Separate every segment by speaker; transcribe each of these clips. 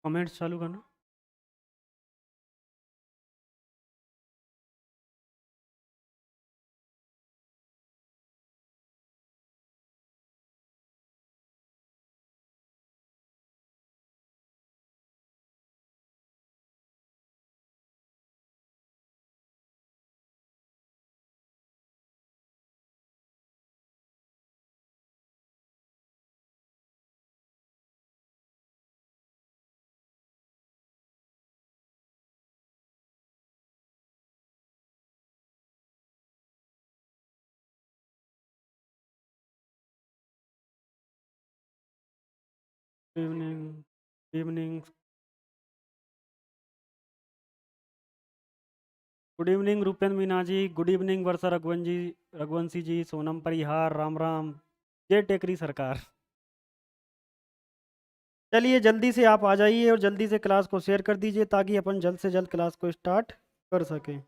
Speaker 1: Comments चालू करना। Good evening, good evening, good evening Rupendra Meena ji, good evening Varsha Raghuvanshi ji, Sonam Parihar, Ram Ram, जय टेकरी सरकार। चलिए जल्दी से आप आ जाइए और जल्दी से क्लास को शेयर कर दीजिए ताकि अपन जल्द से जल्द क्लास को स्टार्ट कर सकें।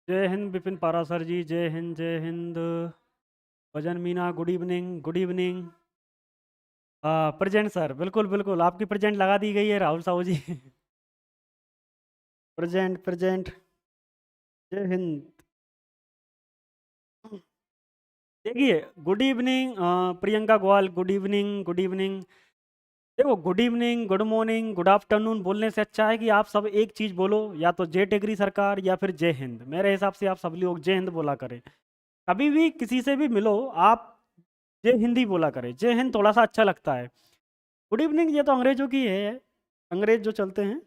Speaker 1: जय हिंद विपिन पारासर जी, जय हिंद जय Hind. Bhajan Meena good evening, good evening. हाँ प्रेजेंट सर, बिल्कुल बिल्कुल आपकी प्रेजेंट लगा दी गई है राहुल साहू जी। Present present. जय हिंद। देखिए, good evening Priyanka Gwal, good evening, good evening. देखो, good evening, good morning, good afternoon बोलने से अच्छा है कि आप सब एक चीज़ बोलो, या तो जय टेकरी सरकार या फिर जय हिंद। मेरे हिसाब से आप सब लोग जय हिंद बोला करें। कभी भी किसी से भी मिलो आप जय हिंदी बोला करें, जय हिंद थोड़ा सा अच्छा लगता है। गुड इवनिंग ये तो अंग्रेजों की है, अंग्रेज जो चलते हैं।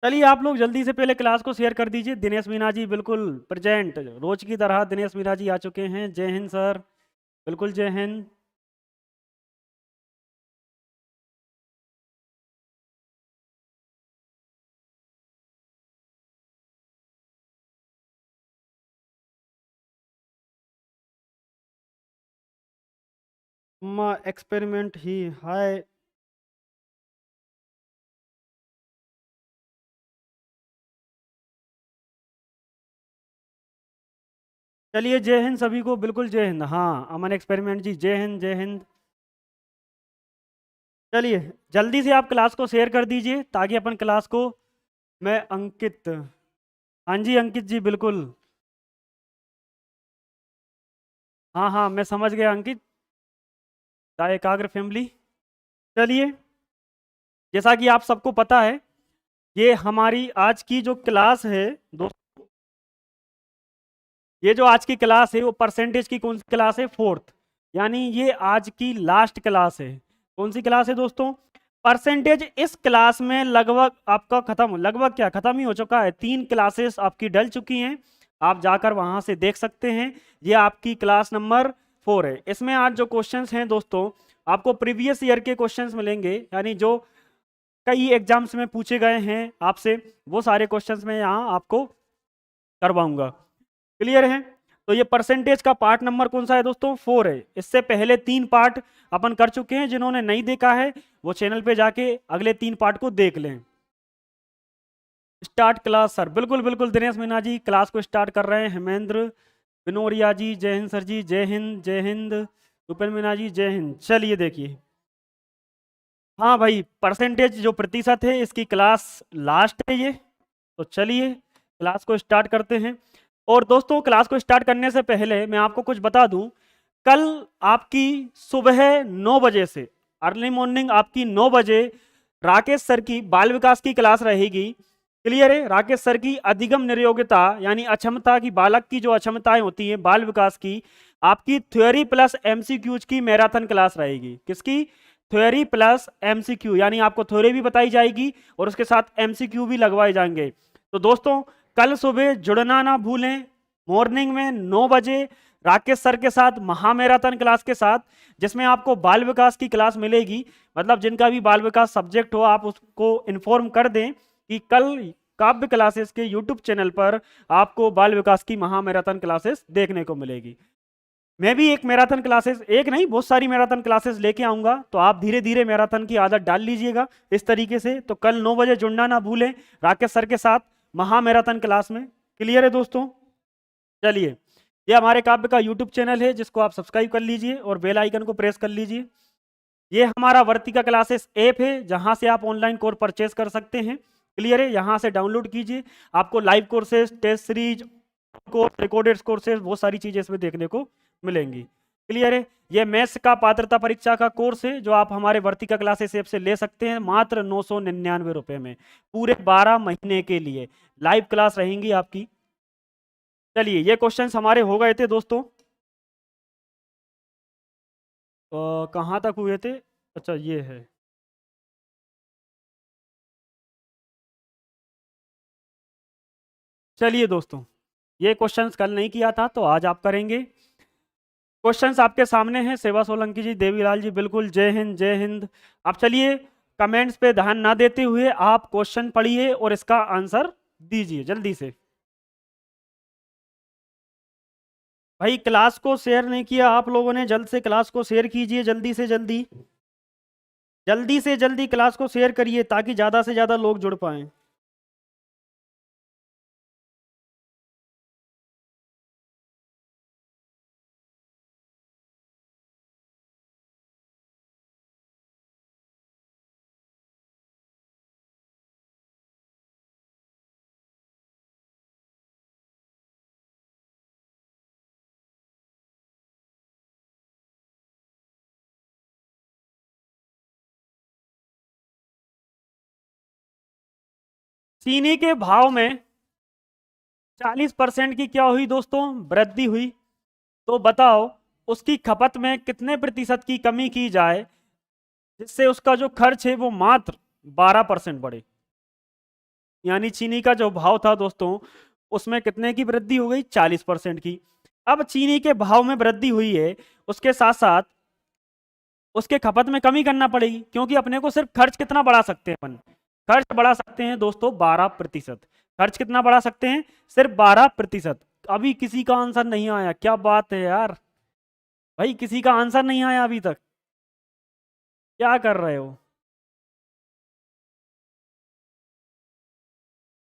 Speaker 1: चलिए आप लोग जल्दी से पहले क्लास को शेयर कर दीजिए। दिनेश मीना जी बिल्कुल प्रेजेंट, रोज की तरह दिनेश मीना जी आ चुके हैं। जय हिंद सर, बिल्कुल जय हिंद। एक्सपेरिमेंट ही हाय। चलिए जय हिंद सभी को, बिल्कुल जय हिंद। हाँ अमन एक्सपेरिमेंट जी, जय हिंद जय हिंद। चलिए जल्दी से आप क्लास को शेयर कर दीजिए ताकि अपन क्लास को। मैं अंकित, हाँ जी अंकित जी बिल्कुल। हाँ हाँ मैं समझ गया अंकित, द एकाग्र फैमिली। चलिए, जैसा कि आप सबको पता है, ये हमारी आज की जो क्लास है दोस्तों, ये जो आज की क्लास है वो परसेंटेज की कौन सी क्लास है, फोर्थ। यानी ये आज की लास्ट क्लास है। कौन सी क्लास है दोस्तों, परसेंटेज। इस क्लास में लगभग आपका खत्म, लगभग क्या खत्म ही हो चुका है। 3 क्लासेस आपकी डल चुकी हैं, आप जाकर वहां से देख सकते हैं। ये आपकी क्लास नंबर 4 है। इसमें आज जो क्वेश्चंस हैं दोस्तों, आपको प्रीवियस ईयर के क्वेश्चंस मिलेंगे, यानी जो कई एग्जाम्स में पूछे गए हैं आपसे, वो सारे क्वेश्चंस मैं यहाँ आपको करवाऊंगा। क्लियर है। तो ये परसेंटेज का पार्ट नंबर कौन सा है दोस्तों, 4 है। इससे पहले 3 पार्ट अपन कर चुके हैं। जिन्होंने नहीं देखा है वो चैनल पे जाके अगले 3 पार्ट को देख लें। स्टार्ट क्लास सर, बिल्कुल बिल्कुल दिनेश मीना जी क्लास को स्टार्ट कर रहे हैं। हेमेंद्र बिनोरिया जी, जय हिंद सर जी, जय हिंद जय हिंद। रुपेन मीना जी जय हिंद। चलिए देखिए, हाँ भाई परसेंटेज जो प्रतिशत है इसकी क्लास लास्ट है ये। तो चलिए क्लास को स्टार्ट करते हैं। और दोस्तों क्लास को स्टार्ट करने से पहले मैं आपको कुछ बता दूं, कल आपकी सुबह 9 बजे से, अर्ली मॉर्निंग आपकी 9 बजे राकेश सर की बाल विकास की क्लास रहेगी। क्लियर है। राकेश सर की अधिगम निर्योग्यता यानी अक्षमता की, बालक की जो अक्षमताएं होती हैं बाल विकास की, आपकी थ्योरी प्लस एमसीक्यूज की मैराथन क्लास रहेगी। किसकी? थ्योरी प्लस एमसीक्यू, यानी आपको थ्योरी भी बताई जाएगी और उसके साथ एमसीक्यू भी लगवाए जाएंगे। तो दोस्तों कल सुबह जुड़ना ना भूलें, मॉर्निंग में 9 बजे राकेश सर के साथ महा मैराथन क्लास के साथ, जिसमें आपको बाल विकास की क्लास मिलेगी। मतलब जिनका भी बाल विकास सब्जेक्ट हो आप उसको इन्फॉर्म कर दें कि कल काव्य क्लासेस के यूट्यूब चैनल पर आपको बाल विकास की महा मैराथन क्लासेस देखने को मिलेगी। मैं भी एक मैराथन क्लासेस, एक नहीं बहुत सारी मैराथन क्लासेस लेके आऊंगा, तो आप धीरे धीरे मैराथन की आदत डाल लीजिएगा इस तरीके से। तो कल 9 बजे जुड़ना ना भूलें राकेश सर के साथ महा मैराथन क्लास में। क्लियर है दोस्तों? चलिए, ये हमारे काव्य का यूट्यूब चैनल है जिसको आप सब्सक्राइब कर लीजिए और बेल आइकन को प्रेस कर लीजिए। ये हमारा वर्तिका क्लासेस ऐप है जहां से आप ऑनलाइन कोर्स परचेज कर सकते हैं। क्लियर है? यहां से डाउनलोड कीजिए, आपको live courses, test series, course, recorded courses, बहुत सारी चीजें इसमें देखने को मिलेंगी। क्लियर है? ये मैथ्स का पात्रता परीक्षा का कोर्स है जो आप हमारे वर्तिका क्लासेस ऐप से ले सकते हैं मात्र 999 रुपए में, पूरे 12 महीने के लिए लाइव क्लास रहेंगी आपकी। चलिए, ये क्वेश्चंस हमारे हो गए थे दोस्तों। कहाँ तक हुए थे? अच्छा, ये है। चलिए दोस्तों, ये क्वेश्चंस कल नहीं किया था तो आज आप करेंगे। क्वेश्चंस आपके सामने हैं। सेवा सोलंकी जी, देवीलाल जी, बिल्कुल, जय हिंद जय हिंद। अब चलिए, कमेंट्स पे ध्यान ना देते हुए आप क्वेश्चन पढ़िए और इसका आंसर दीजिए जल्दी से। भाई क्लास को शेयर नहीं किया आप लोगों ने, जल्द से क्लास को शेयर कीजिए, जल्दी से जल्दी, जल्दी से जल्दी क्लास को शेयर करिए ताकि ज्यादा से ज्यादा लोग जुड़ पाएं। चीनी के भाव में 40% की क्या हुई दोस्तों? वृद्धि हुई। तो बताओ उसकी खपत में कितने प्रतिशत की कमी की जाए जिससे उसका जो खर्च है वो मात्र 12% बढ़े। यानी चीनी का जो भाव था दोस्तों उसमें कितने की वृद्धि हो गई? 40% की। अब चीनी के भाव में वृद्धि हुई है, उसके साथ साथ उसके खपत में कमी करना पड़ेगी, क्योंकि अपने को सिर्फ खर्च कितना बढ़ा सकते हैं अपन? खर्च बढ़ा सकते हैं दोस्तों 12%। खर्च कितना बढ़ा सकते हैं? सिर्फ 12%। अभी किसी का आंसर नहीं आया, क्या बात है यार, भाई किसी का आंसर नहीं आया अभी तक, क्या कर रहे हो?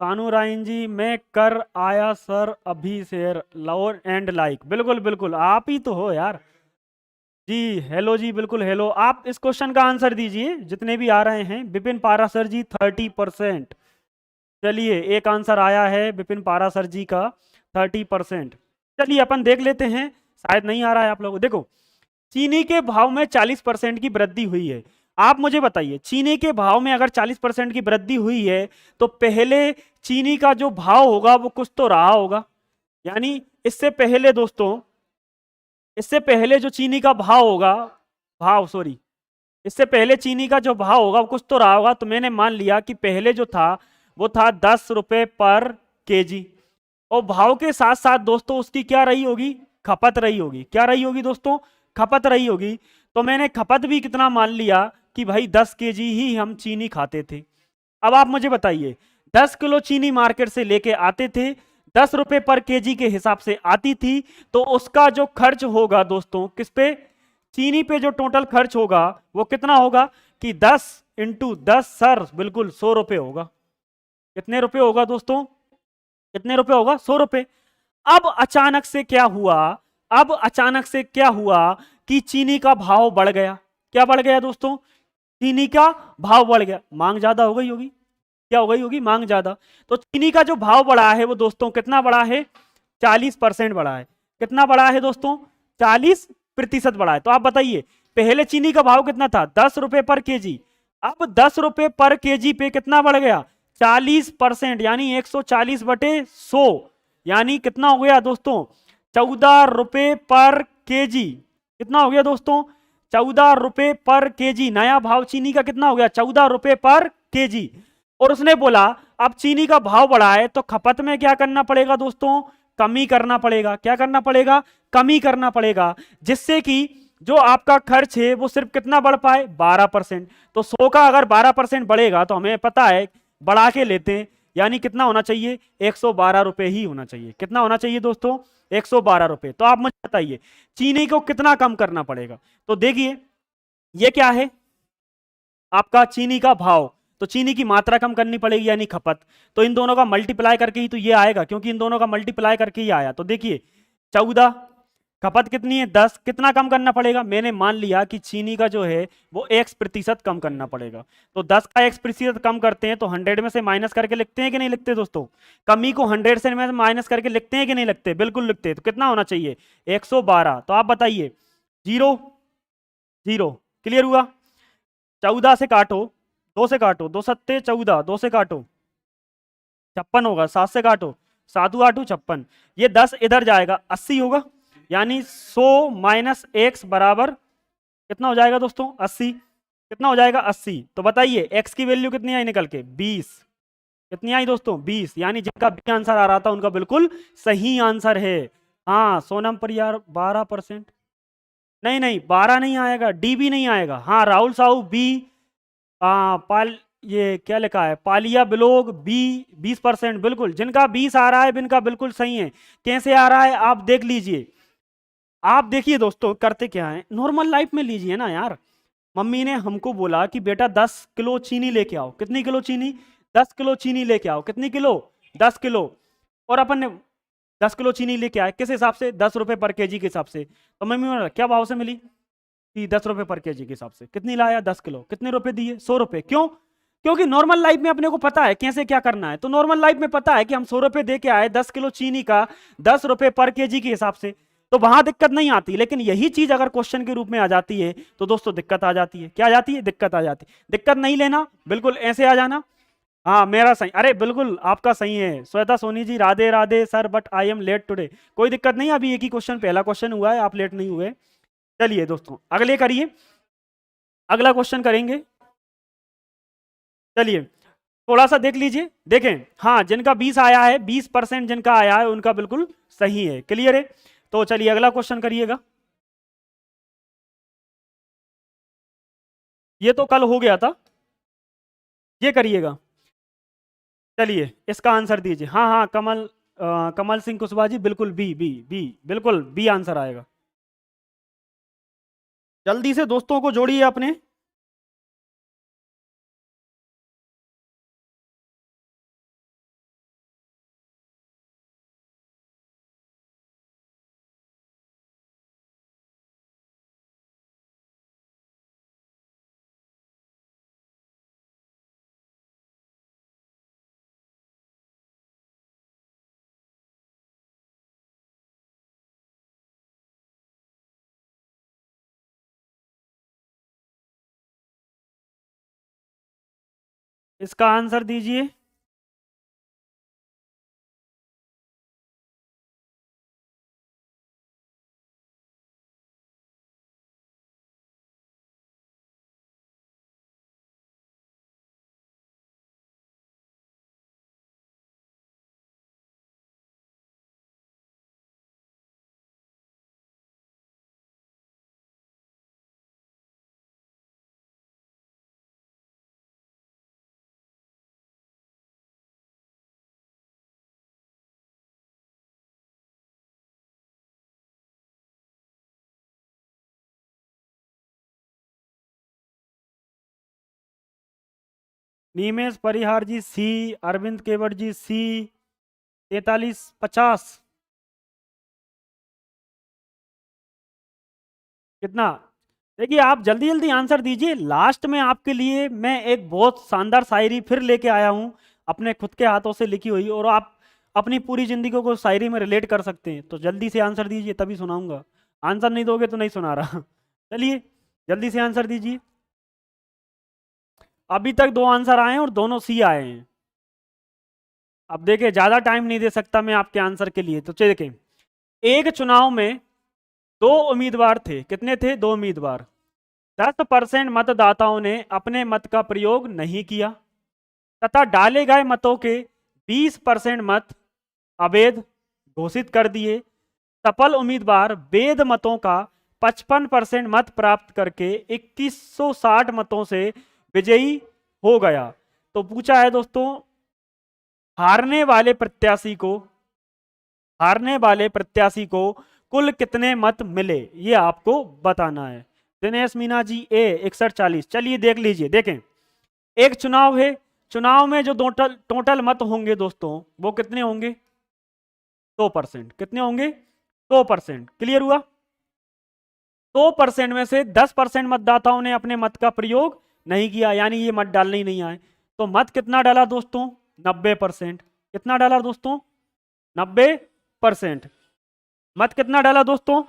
Speaker 1: कानू राइन जी, मैं कर आया सर अभी शेयर, लव एंड लाइक, बिल्कुल बिल्कुल आप ही तो हो यार जी। हेलो जी, बिल्कुल हेलो। आप इस क्वेश्चन का आंसर दीजिए जितने भी आ रहे हैं। विपिन पारा सर जी 30%। चलिए, एक आंसर आया है विपिन पारा सर जी का 30%। चलिए अपन देख लेते हैं, शायद नहीं आ रहा है आप लोगों को। देखो, चीनी के भाव में 40% की वृद्धि हुई है। आप मुझे बताइए, चीनी के भाव में अगर 40% की वृद्धि हुई है तो पहले चीनी का जो भाव होगा वो कुछ तो रहा होगा। यानी इससे पहले दोस्तों, इससे पहले जो चीनी का भाव होगा, भाव सॉरी, इससे पहले चीनी का जो भाव होगा वो कुछ तो रहा होगा। तो मैंने मान लिया कि पहले जो था वो था 10 रुपए पर केजी, और भाव के साथ साथ दोस्तों उसकी क्या रही होगी? खपत रही होगी। क्या रही होगी दोस्तों? खपत रही होगी। तो मैंने खपत भी कितना मान लिया कि भाई 10 केजी ही हम चीनी खाते थे। अब आप मुझे बताइए, 10 किलो चीनी मार्केट से लेके आते थे, 10 रुपए पर केजी के हिसाब से आती थी, तो उसका जो खर्च होगा दोस्तों किस पे? चीनी पे जो टोटल खर्च होगा वो कितना होगा कि 10 इंटू 10 सर, बिल्कुल 100 रुपए होगा। कितने रुपए होगा दोस्तों? कितने रुपए होगा? 100 रुपए। अब अचानक से क्या हुआ? अब अचानक से क्या हुआ कि चीनी का भाव बढ़ गया। क्या बढ़ गया दोस्तों? चीनी का भाव बढ़ गया, मांग ज्यादा हो गई होगी। क्या हो गई होगी? मांग ज्यादा। तो चीनी का जो भाव बढ़ा है वो दोस्तों कितना बढ़ा है? 40% बढ़ा है। कितना बढ़ा है दोस्तों? 40% बढ़ा है। तो आप बताइए, पहले चीनी का भाव कितना था? 10 रुपए पर केजी। अब 10 रुपए पर केजी पे कितना बढ़ गया? 40%, यानी 140/100, यानी कितना हो गया दोस्तों? 14 रुपए पर केजी। कितना हो गया दोस्तों? 14 रुपए पर केजी। नया भाव चीनी का कितना हो गया? 14 रुपए पर केजी। और उसने बोला अब चीनी का भाव बढ़ा है तो खपत में क्या करना पड़ेगा दोस्तों? कमी करना पड़ेगा। क्या करना पड़ेगा? कमी करना पड़ेगा, जिससे कि जो आपका खर्च है वो सिर्फ कितना बढ़ पाए? 12%। तो 100 का अगर 12% बढ़ेगा तो हमें पता है, बढ़ा के लेते हैं, यानी कितना होना चाहिए? 112 रुपए ही होना चाहिए। कितना होना चाहिए दोस्तों? 112 रुपए। तो आप मुझे बताइए चीनी को कितना कम करना पड़ेगा? तो देखिए ये क्या है? आपका चीनी का भाव। तो चीनी की मात्रा कम करनी पड़ेगी यानी खपत। तो इन दोनों का मल्टीप्लाई करके ही तो ये आएगा, क्योंकि इन दोनों का मल्टीप्लाई करके ही आया। तो देखिए 14, खपत कितनी है? 10। कितना कम करना पड़ेगा? मैंने मान लिया कि चीनी का जो है वो X% कम करना पड़ेगा। तो 10 का X% कम करते हैं तो 100 में से माइनस करके लिखते हैं कि नहीं लिखते दोस्तों? कमी को 100 से में माइनस करके लिखते हैं कि नहीं लिखते? बिल्कुल लिखते हैं। तो कितना होना चाहिए? 112। तो आप बताइए, 0 0। क्लियर हुआ? 14 से काटो, 2 से काटो, 2 सत्ते 14, 2 से काटो 56 होगा, 7 से काटो 7 8 56। ये 10 इधर जाएगा, 80 होगा, यानी 100 माइनस x बराबर कितना हो जाएगा दोस्तों? 80। कितना हो जाएगा? 80। तो बताइए x की वैल्यू कितनी आई निकल के? 20। कितनी आई दोस्तों? 20। यानी जिनका बी आंसर आ रहा था उनका बिल्कुल सही आंसर है। हाँ सोनम पर यार 12%, नहीं नहीं 12 नहीं आएगा, डी भी नहीं आएगा। हाँ राहुल साहू बी, पाल, ये क्या लिखा है? पालिया ब्लोग बी 20%। बिल्कुल जिनका 20 आ रहा है इनका बिल्कुल सही है। कैसे आ रहा है आप देख लीजिए। आप देखिए दोस्तों करते क्या है, नॉर्मल लाइफ में लीजिए ना यार। मम्मी ने हमको बोला कि बेटा 10 किलो चीनी लेके आओ। कितनी किलो चीनी? 10 किलो चीनी लेके आओ। कितनी किलो? 10 किलो। और अपन ने 10 किलो चीनी लेके आए, किस हिसाब से? 10 रुपए पर केजी के हिसाब से। तो मम्मी बोला क्या भाव से मिली? कि 10 रुपए पर केजी के हिसाब से। कितनी लाया? 10 किलो। कितने रुपए दिए? 100 रुपए। क्यों? क्योंकि नॉर्मल लाइफ में अपने को पता है कैसे क्या करना है। तो नॉर्मल लाइफ में पता है कि हम 100 रुपए दे के आए 10 किलो चीनी का 10 रुपए पर केजी के हिसाब से, तो वहां दिक्कत नहीं आती। लेकिन यही चीज अगर क्वेश्चन के रूप में आ जाती है तो दोस्तों दिक्कत आ जाती है। क्या आ जाती है? दिक्कत आ जाती है। दिक्कत नहीं लेना, बिल्कुल ऐसे आ जाना। हाँ मेरा सही, अरे बिल्कुल आपका सही है। Shweta Soni ji Radhe Radhe sir, but I am late today. कोई दिक्कत नहीं, अभी एक ही क्वेश्चन, पहला क्वेश्चन हुआ है, आप लेट नहीं हुए। चलिए दोस्तों अगले करिए, अगला क्वेश्चन करेंगे। चलिए थोड़ा सा देख लीजिए, देखें। हाँ जिनका 20 आया है, 20% जिनका आया है उनका बिल्कुल सही है। क्लियर है? तो चलिए अगला क्वेश्चन करिएगा। ये तो कल हो गया था, ये करिएगा। चलिए इसका आंसर दीजिए। हाँ हाँ कमल सिंह कुशवाहा जी, बिल्कुल बी बी बी, बिल्कुल बी आंसर आएगा। जल्दी से दोस्तों को जोड़िए अपने। इसका आंसर दीजिए। नीमेश परिहार जी सी, अरविंद केवट जी सी, 4350। कितना? देखिए आप जल्दी जल्दी आंसर दीजिए। लास्ट में आपके लिए मैं एक बहुत शानदार शायरी फिर लेके आया हूं, अपने खुद के हाथों से लिखी हुई, और आप अपनी पूरी जिंदगी को शायरी में रिलेट कर सकते हैं। तो जल्दी से आंसर दीजिए तभी सुनाऊंगा। आंसर नहीं दोगे तो नहीं सुना रहा। चलिए जल्दी से आंसर दीजिए। अभी तक 2 आंसर आए हैं और दोनों सी आए हैं। अब देखिए ज्यादा टाइम नहीं दे सकता मैं आपके आंसर के लिए, तो चलिए देखें। एक चुनाव में दो उम्मीदवार थे, कितने थे? दो उम्मीदवार। 10% मतदाताओं ने अपने मत का प्रयोग नहीं किया तथा डाले गए मतों के 20% मत अवैध घोषित कर दिए। सफल उम्मीदवार वैध मतों का 55% मत प्राप्त करके 2160 मतों से विजयी हो गया। तो पूछा है दोस्तों, हारने वाले प्रत्याशी को हारने वाले प्रत्याशी को कुल कितने मत मिले, ये आपको बताना है। दिनेश मीना जी ए 6140। चलिए देख लीजिए, देखें एक चुनाव है, चुनाव में जो टोटल टोटल मत होंगे दोस्तों वो कितने होंगे? 2%। कितने होंगे? 2%। क्लियर हुआ? 2% में से 10% मतदाताओं ने अपने मत का प्रयोग नहीं किया, यानी ये मत डालने ही नहीं आए। तो मत कितना डाला दोस्तों? 90%। कितना डाला दोस्तों? 90%। मत कितना डाला दोस्तों?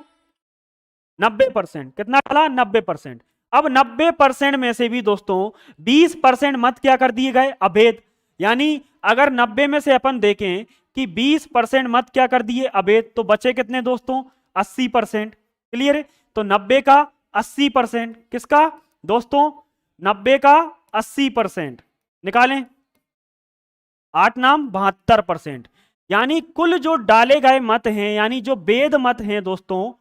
Speaker 1: 90%। कितना डाला? 90%। अब 90% में से भी दोस्तों 20% मत क्या कर दिए गए? अवैध। यानी अगर 90 में से अपन देखें कि 20% मत क्या कर दिए? अवैध, तो बचे कितने दोस्तों? 80%। क्लियर है? तो 90 का 80%, किसका दोस्तों? 90 का 80%। निकालें, 8 नाम 72%। यानी कुल जो डाले गए मत हैं, यानी जो वेद मत हैं दोस्तों,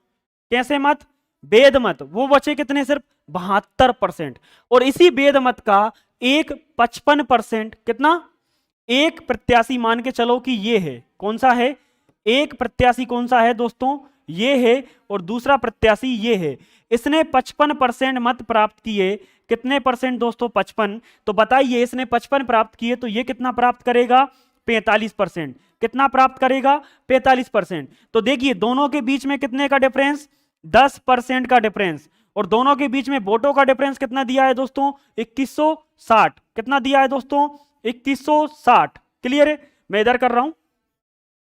Speaker 1: कैसे मत? वेद मत, वो बचे कितने? सिर्फ 72%। और इसी वेद मत का एक 55%, कितना? एक प्रत्याशी मान के चलो कि ये है, कौन सा है? एक प्रत्याशी कौन सा है दोस्तों? ये है। और दूसरा प्रत्याशी ये है। इसने 55% मत प्राप्त किए। कितने परसेंट दोस्तों? 55। तो बताइए, इसने 55 प्राप्त किए तो ये कितना प्राप्त करेगा? 45%। कितना प्राप्त करेगा? 45%। तो देखिए दोनों के बीच में कितने का डिफरेंस? 10% का डिफरेंस। और दोनों के बीच में वोटों का डिफरेंस कितना दिया है दोस्तों? 2160। कितना दिया है दोस्तों? 2160। क्लियर है? मैं इधर कर रहा हूं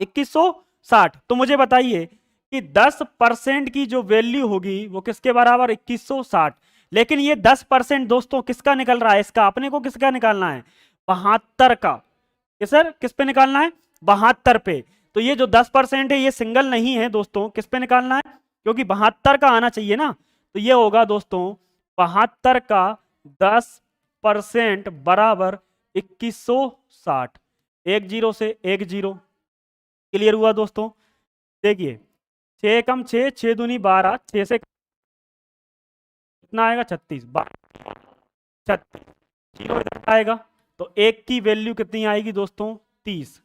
Speaker 1: 2160। तो मुझे बताइए कि 10% की जो वैल्यू होगी वो किसके बराबर? 2160। लेकिन ये 10% दोस्तों किसका निकल रहा है? इसका अपने को किसका निकालना है? 72 का। ये सर किस पे निकालना है? 72 पे। तो ये जो 10% है ये सिंगल नहीं है दोस्तों, किस पे निकालना है? क्योंकि 72 का आना चाहिए ना। तो ये होगा दोस्तों 72 का 10% बराबर 2160। एक जीरो से एक जीरो। क्लियर हुआ दोस्तों? देखिए 6 कम 6, 6 दूनी 12, 6 से कितना आएगा? 36। 36 जीरो इधर आएगा। तो एक की वैल्यू कितनी आएगी दोस्तों? 30।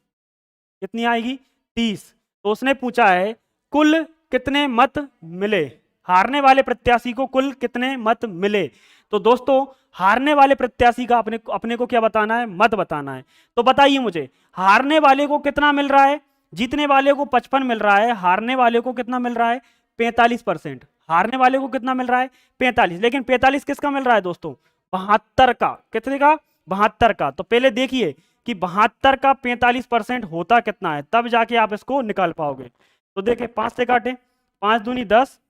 Speaker 1: कितनी आएगी? 30। तो उसने पूछा है कुल कितने मत मिले, हारने वाले प्रत्याशी को कुल कितने मत मिले। तो दोस्तों हारने वाले प्रत्याशी का अपने को क्या बताना है? मत बताना है। तो बताइए मुझे, हारने वाले को कितना मिल रहा है? जीतने वाले को 55 मिल रहा है, हारने वाले को कितना मिल रहा है? 45%। हारने वाले को कितना मिल रहा है? 45। लेकिन 45 किसका मिल रहा है दोस्तों? 72 का। कितने का? 72 का। तो पहले देखिए कि 72 का 45% होता कितना है, तब जाके आप इसको निकाल पाओगे। तो देखिए 5 से काटे, 5 दूनी 10,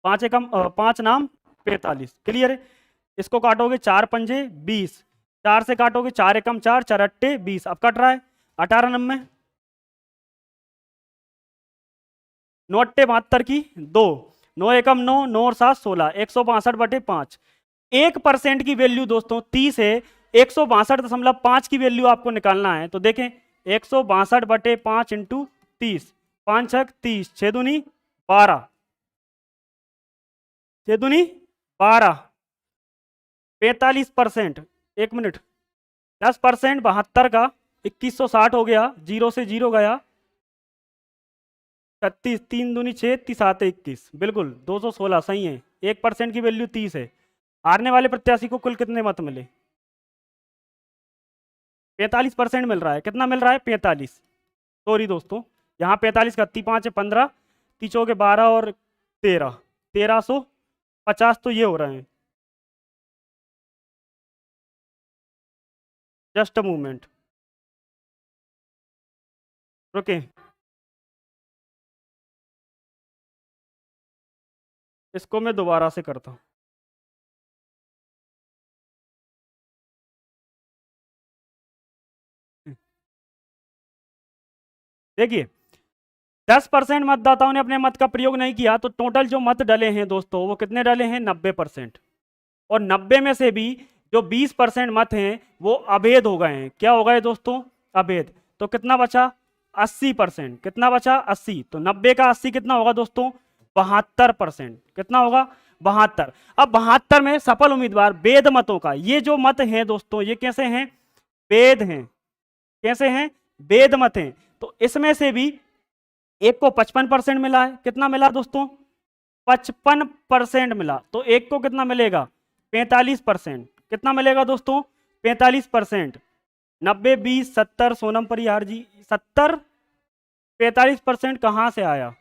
Speaker 1: 5 एकम 5 नाम 45। क्लियर है? इसको काटोगे 4 पंजे 20, 4 से काटोगे 4 एकम 4, 4 अट्टे 20। अब कट रहा है 18 नंबर, 9 अट्टे 72 की 2, 9 एकम 9, 9 और 7 16, 162/5। 1% की वैल्यू दोस्तों 30 है। 162.5 की वैल्यू आपको निकालना है। तो देखें 162/5 इंटू 30, 5 छक 30, 6 दूनी 12, 6 दूनी 12, 45%। एक मिनट, 10% 72 का 2160 हो गया, जीरो से जीरो गया 36, 3 दूनी 6, 30 आते 21, बिल्कुल 216 सही है। 1% की वैल्यू 30 है। हारने वाले प्रत्याशी को कुल कितने मत मिले? 45% मिल रहा है। कितना मिल रहा है? 45। सॉरी दोस्तों, यहाँ 45 का 5 है 15, तीचों के 12 और 13, 1350 तो ये हो रहे हैं। Just a movement, okay. इसको मैं दोबारा से करता हूँ। देखिए 10% मतदाताओं ने अपने मत का प्रयोग नहीं किया, तो टोटल जो मत डले हैं दोस्तों वो कितने डले हैं? 90%। और 90 में से भी जो 20% मत हैं वो अवैध हो गए हैं। क्या हो गए दोस्तों? अवैध। तो कितना बचा? 80%। कितना बचा? 80। तो 90 का 80 कितना होगा दोस्तों? 72%। कितना होगा? 72। अब 72 में सफल उम्मीदवार वैध मतों का, ये जो मत हैं दोस्तों ये कैसे हैं? वैध हैं। कैसे हैं? वैध मत हैं। तो इसमें से भी एक को 55% मिला है। कितना मिला दोस्तों? 55% मिला। तो एक को कितना मिलेगा? 45%। कितना मिलेगा दोस्तों? 45%। 90 20 70 सोनम परिहार जी 70 45% कहां से आया?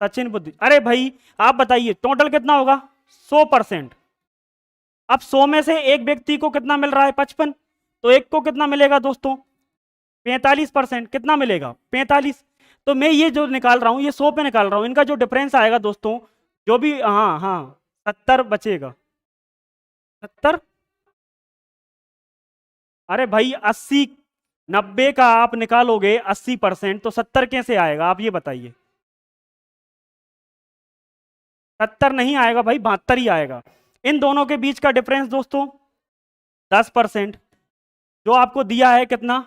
Speaker 1: सचिन बुद्धि। अरे भाई आप बताइए टोटल कितना होगा? 100%। अब 100 में से एक व्यक्ति को कितना मिल रहा है? 55। तो एक को कितना मिलेगा दोस्तों? 45%। कितना मिलेगा? 45। तो मैं ये जो निकाल रहा हूं ये 100 पे निकाल रहा हूं, इनका जो डिफरेंस आएगा दोस्तों, जो भी, हाँ हाँ 70 बचेगा। 70। अरे भाई 80, 90 का आप निकालोगे 80% तो 70 कैसे आएगा? आप ये बताइए। 70 नहीं आएगा भाई, 72 ही आएगा। इन दोनों के बीच का डिफरेंस दोस्तों 10%। जो आपको दिया है कितना?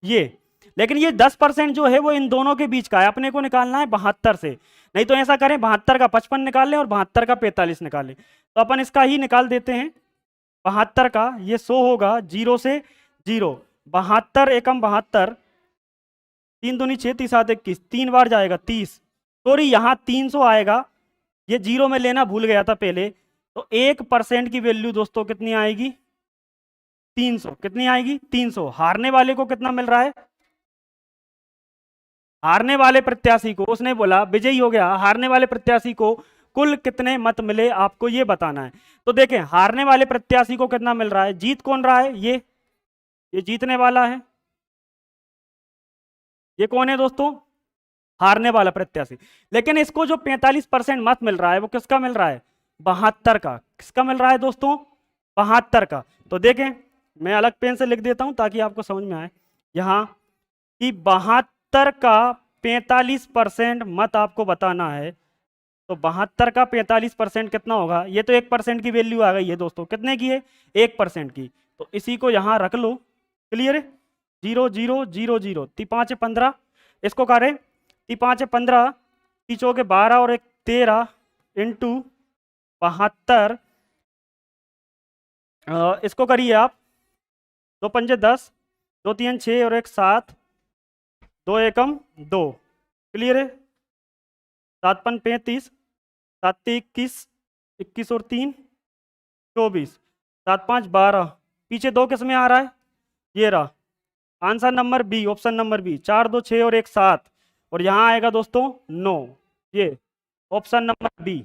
Speaker 1: ये। लेकिन ये 10% जो है वो इन दोनों के बीच का है, अपने को निकालना है 72 से। नहीं तो ऐसा करें 72 का 55 निकाल लें और 72 का 45 निकाल लें। तो अपन इसका ही निकाल देते हैं। 72 का ये 100 होगा, 0 से 0। 72 एकम 72, 3 दूनी 6 3 7 21, 3 बार जाएगा 30। सॉरी यहाँ 300 आएगा, ये 0 में लेना भूल गया था पहले। तो 1% की वैल्यू दोस्तों कितनी आएगी? 300। कितनी आएगी? 300। हारने वाले को कितना मिल रहा है? हारने वाले प्रत्याशी को, उसने बोला विजयी हो गया, हारने वाले प्रत्याशी को कुल कितने मत मिले आपको ये बताना है। तो देखें हारने वाले प्रत्याशी को कितना मिल रहा है? जीत कौन रहा है? ये जीतने वाला है। ये कौन है दोस्तों? हारने वाला प्रत्याशी। लेकिन इसको जो 45% मत मिल रहा है वो किसका मिल रहा है? 72 का। किसका मिल रहा है दोस्तों? 72 का। तो देखें मैं अलग पेन से लिख देता हूं ताकि आपको समझ में आए। यहां कि 72 का 45% मत आपको बताना है। तो 72 का 45% कितना होगा? ये तो 1% की वैल्यू आ गई है दोस्तों। कितने की है? 1% की। तो इसी को यहां रख लो। क्लियर है? 0 0 0 0 5 15। इसको करें 5 15, 3 12 और 1 13 इंटू 72। इसको करिए आप, 2 पंजे 10, 2 3 6 और 1 7, 2 एकम 2। क्लियर है? 7 5 35, 7 21, 21 और 3 24, 7 5 12। पीछे 2 किस में आ रहा है? ये रहा answer number B, option number B. 4 2 6 और 1 7 और यहां आएगा दोस्तों 9। ये ऑप्शन नंबर बी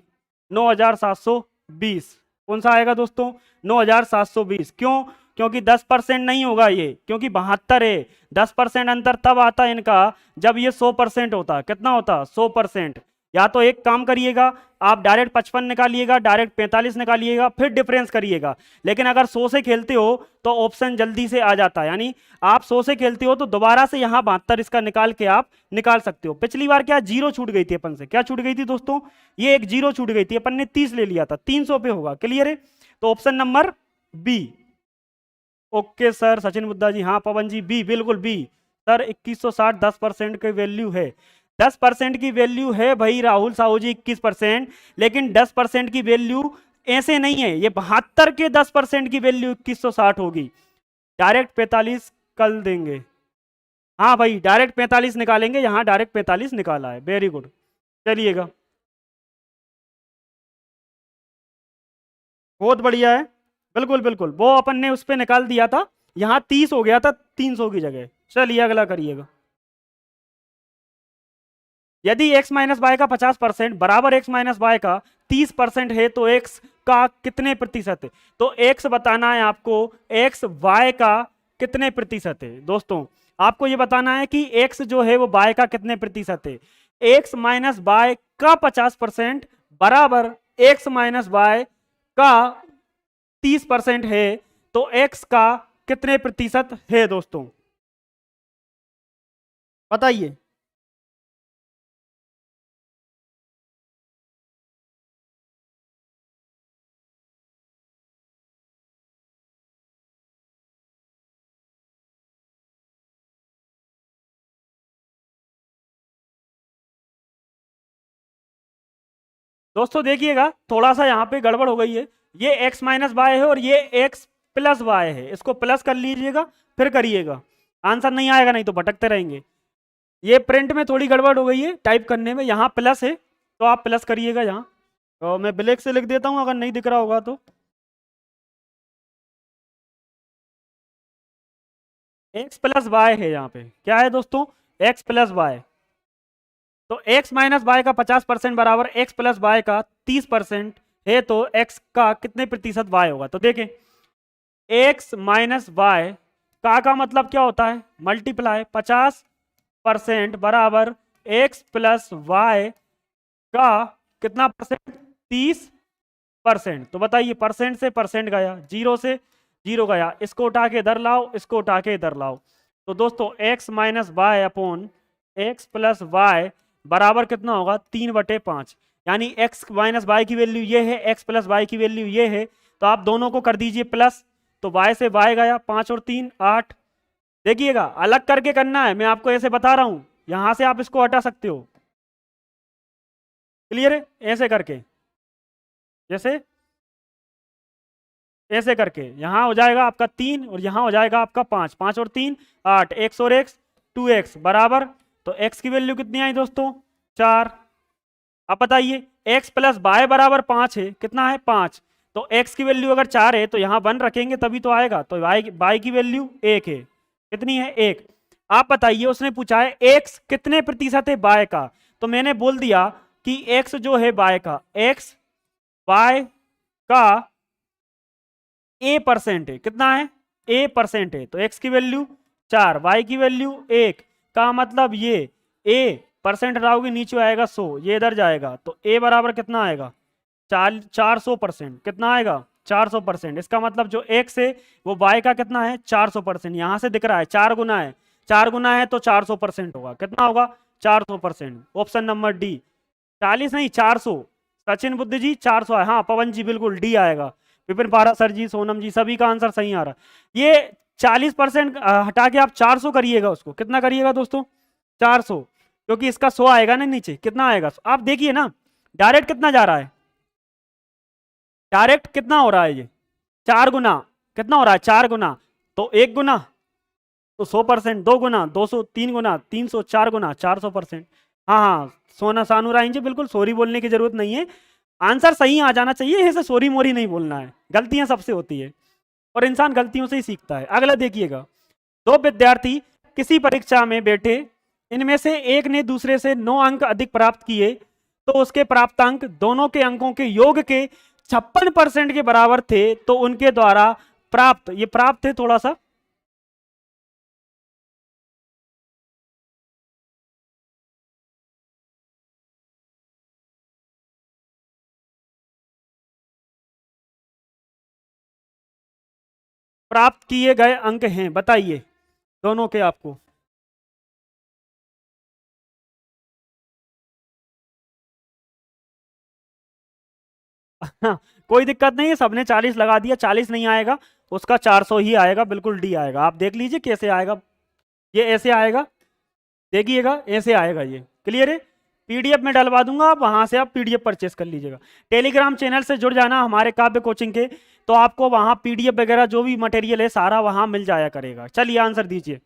Speaker 1: 9720। कौन सा आएगा दोस्तों? 9720। क्यों? क्योंकि 10% नहीं होगा ये, क्योंकि 72 है। 10% अंतर तब आता है इनका जब ये 100% होता। कितना होता? 100%। या तो एक काम करिएगा, आप डायरेक्ट 55 निकालिएगा, डायरेक्ट 45 निकालिएगा, फिर डिफरेंस करिएगा। लेकिन अगर 100 से खेलते हो तो ऑप्शन जल्दी से आ जाता है। यानी आप 100 से खेलते हो तो दोबारा से यहाँ 72 इसका निकाल के आप निकाल सकते हो। पिछली बार क्या 0 छूट गई थी अपन से? क्या छूट गई थी दोस्तों? ये एक 0 छूट गई थी, अपन ने 30 ले लिया था, 300 पे होगा। क्लियर है? तो option number B. Okay sir Sachin Buddha ji, हाँ पवन जी बी, बिल्कुल बी सर। 2160 10% की वैल्यू है। 10% की वैल्यू है भाई राहुल साहू जी 21%। लेकिन 10% की वैल्यू ऐसे नहीं है, ये 72 के 10% की वैल्यू 2160 होगी। डायरेक्ट 45 कल देंगे। हाँ भाई डायरेक्ट 45 निकालेंगे, यहां डायरेक्ट 45 निकाला है। Very good. चलिएगा बहुत बढ़िया है। बिल्कुल बिल्कुल, वो अपन ने उस पर निकाल दिया था, यहां 30 हो गया था 300 की जगह। चलिए अगला करिएगा। यदि x माइनस वाई का 50% बराबर x माइनस वाई का 30% है तो x का कितने प्रतिशत है? तो x बताना है आपको, x y का कितने प्रतिशत है दोस्तों? आपको यह बताना है कि x जो है वो y का कितने प्रतिशत है। x माइनस वाई का 50% बराबर x माइनस वाई का 30% है, तो x का कितने प्रतिशत है दोस्तों? बताइए। दोस्तों देखिएगा, थोड़ा सा यहाँ पे गड़बड़ हो गई है। ये x माइनस वाई है और ये x प्लस वाई है, इसको प्लस कर लीजिएगा फिर करिएगा, आंसर नहीं आएगा, नहीं तो भटकते रहेंगे। ये प्रिंट में थोड़ी गड़बड़ हो गई है टाइप करने में, यहाँ प्लस है तो आप प्लस करिएगा यहाँ। तो मैं ब्लैक से लिख देता हूँ अगर नहीं दिख रहा होगा तो। x प्लस वाई है यहाँ पे, क्या है दोस्तों, x प्लस वाई। तो x माइनस वाई का 50% बराबर x प्लस वाई का 30% है, तो x का कितने प्रतिशत y होगा, तो देखें x माइनस वाई का मतलब क्या होता है, मल्टीप्लाई 50% बराबर x प्लस वाई का कितना परसेंट, 30%। तो बताइए, परसेंट से परसेंट गया, जीरो से जीरो गया, इसको उठा के इधर लाओ, इसको उठा के इधर लाओ। तो दोस्तों x minus Y upon X plus Y बराबर कितना होगा, 3/5। यानी x माइनस वाई की वैल्यू ये है, x प्लस वाई की वैल्यू ये है, तो आप दोनों को कर दीजिए प्लस। तो y से y गया, 5 और 3 8। देखिएगा अलग करके करना है, मैं आपको ऐसे बता रहा हूं, यहां से आप इसको हटा सकते हो। क्लियर है, ऐसे करके, जैसे ऐसे करके यहाँ हो जाएगा आपका 3 और यहाँ हो जाएगा आपका 5, 5 और 3 8, x और x 2x बराबर। तो x की वैल्यू कितनी आई दोस्तों, 4। अब बताइए, x प्लस वाई बराबर 5 है, कितना है 5। तो x की वैल्यू अगर 4 है तो यहाँ 1 रखेंगे तभी तो आएगा, तो y की वैल्यू 1 है, कितनी है 1। आप बताइए, उसने पूछा है x कितने प्रतिशत है y का, तो मैंने बोल दिया कि x जो है y का, x y का a% है, कितना है a% है, तो x की वैल्यू 4, y की वैल्यू 1, का मतलब ये a परसेंट लाओगे नीचे आएगा 100, ये इधर जाएगा, तो a बराबर कितना आएगा, 400%, कितना आएगा 400%। इसका मतलब जो x है वो y का कितना है 400%, यहां से दिख रहा है 4 गुना है, 4 गुना है तो 400% होगा, कितना होगा 400%। ऑप्शन नंबर डी, 40 नहीं 400। सचिन बुद्धि जी 400 है, हाँ पवन जी बिल्कुल डी आएगा, विपिन पारा सर जी, सोनम जी, सभी का आंसर सही आ रहा है। ये 40% हटा के आप 400 करिएगा, उसको कितना करिएगा दोस्तों, 400, क्योंकि इसका 100 आएगा ना नीचे, कितना आएगा आप देखिए ना, डायरेक्ट कितना जा रहा है, डायरेक्ट कितना हो रहा है ये, 4 गुना, कितना हो रहा है 4 गुना, तो 1 गुना, तो 100%, 2 गुना 200, 3 गुना 300, 4 गुना 400%। हाँ हाँ, सोना सानू राइन जी बिल्कुल, सॉरी बोलने की जरूरत नहीं है, आंसर सही आ जाना चाहिए, ऐसे सॉरी मोरी नहीं बोलना है, गलतियां सबसे होती है और इंसान गलतियों से ही सीखता है। अगला देखिएगा, दो विद्यार्थी किसी परीक्षा में बैठे, इनमें से एक ने दूसरे से 9 अंक अधिक प्राप्त किए, तो उसके प्राप्त अंक दोनों के अंकों के योग के 56% के बराबर थे, तो उनके द्वारा प्राप्त, ये प्राप्त है थोड़ा सा, प्राप्त किए गए अंक हैं, बताइए दोनों के आपको। हाँ, कोई दिक्कत नहीं है, सबने 40 लगा दिया, 40 नहीं आएगा, उसका 400 ही आएगा, बिल्कुल डी आएगा। आप देख लीजिए कैसे आएगा, ये ऐसे आएगा, देखिएगा ऐसे आएगा, ये क्लियर है। पीडीएफ में डलवा दूंगा, आप वहां से आप पीडीएफ परचेस कर लीजिएगा। टेलीग्राम चैनल से जुड़ जाना हमारे काव्य कोचिंग के, तो आपको वहां पीडीएफ वगैरह जो भी मटेरियल है सारा वहां मिल जाया करेगा। चलिए आंसर दीजिए।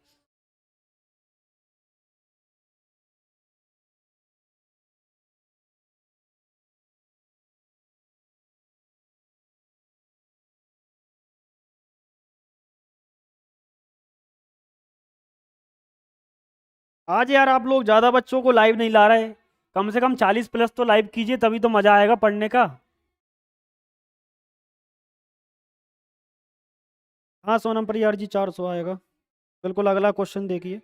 Speaker 1: आज यार आप लोग ज्यादा बच्चों को लाइव नहीं ला रहे, कम से कम 40+ तो लाइव कीजिए, तभी तो मजा आएगा पढ़ने का। हाँ सोनम परियार जी 400 आएगा, बिल्कुल। अगला क्वेश्चन देखिए।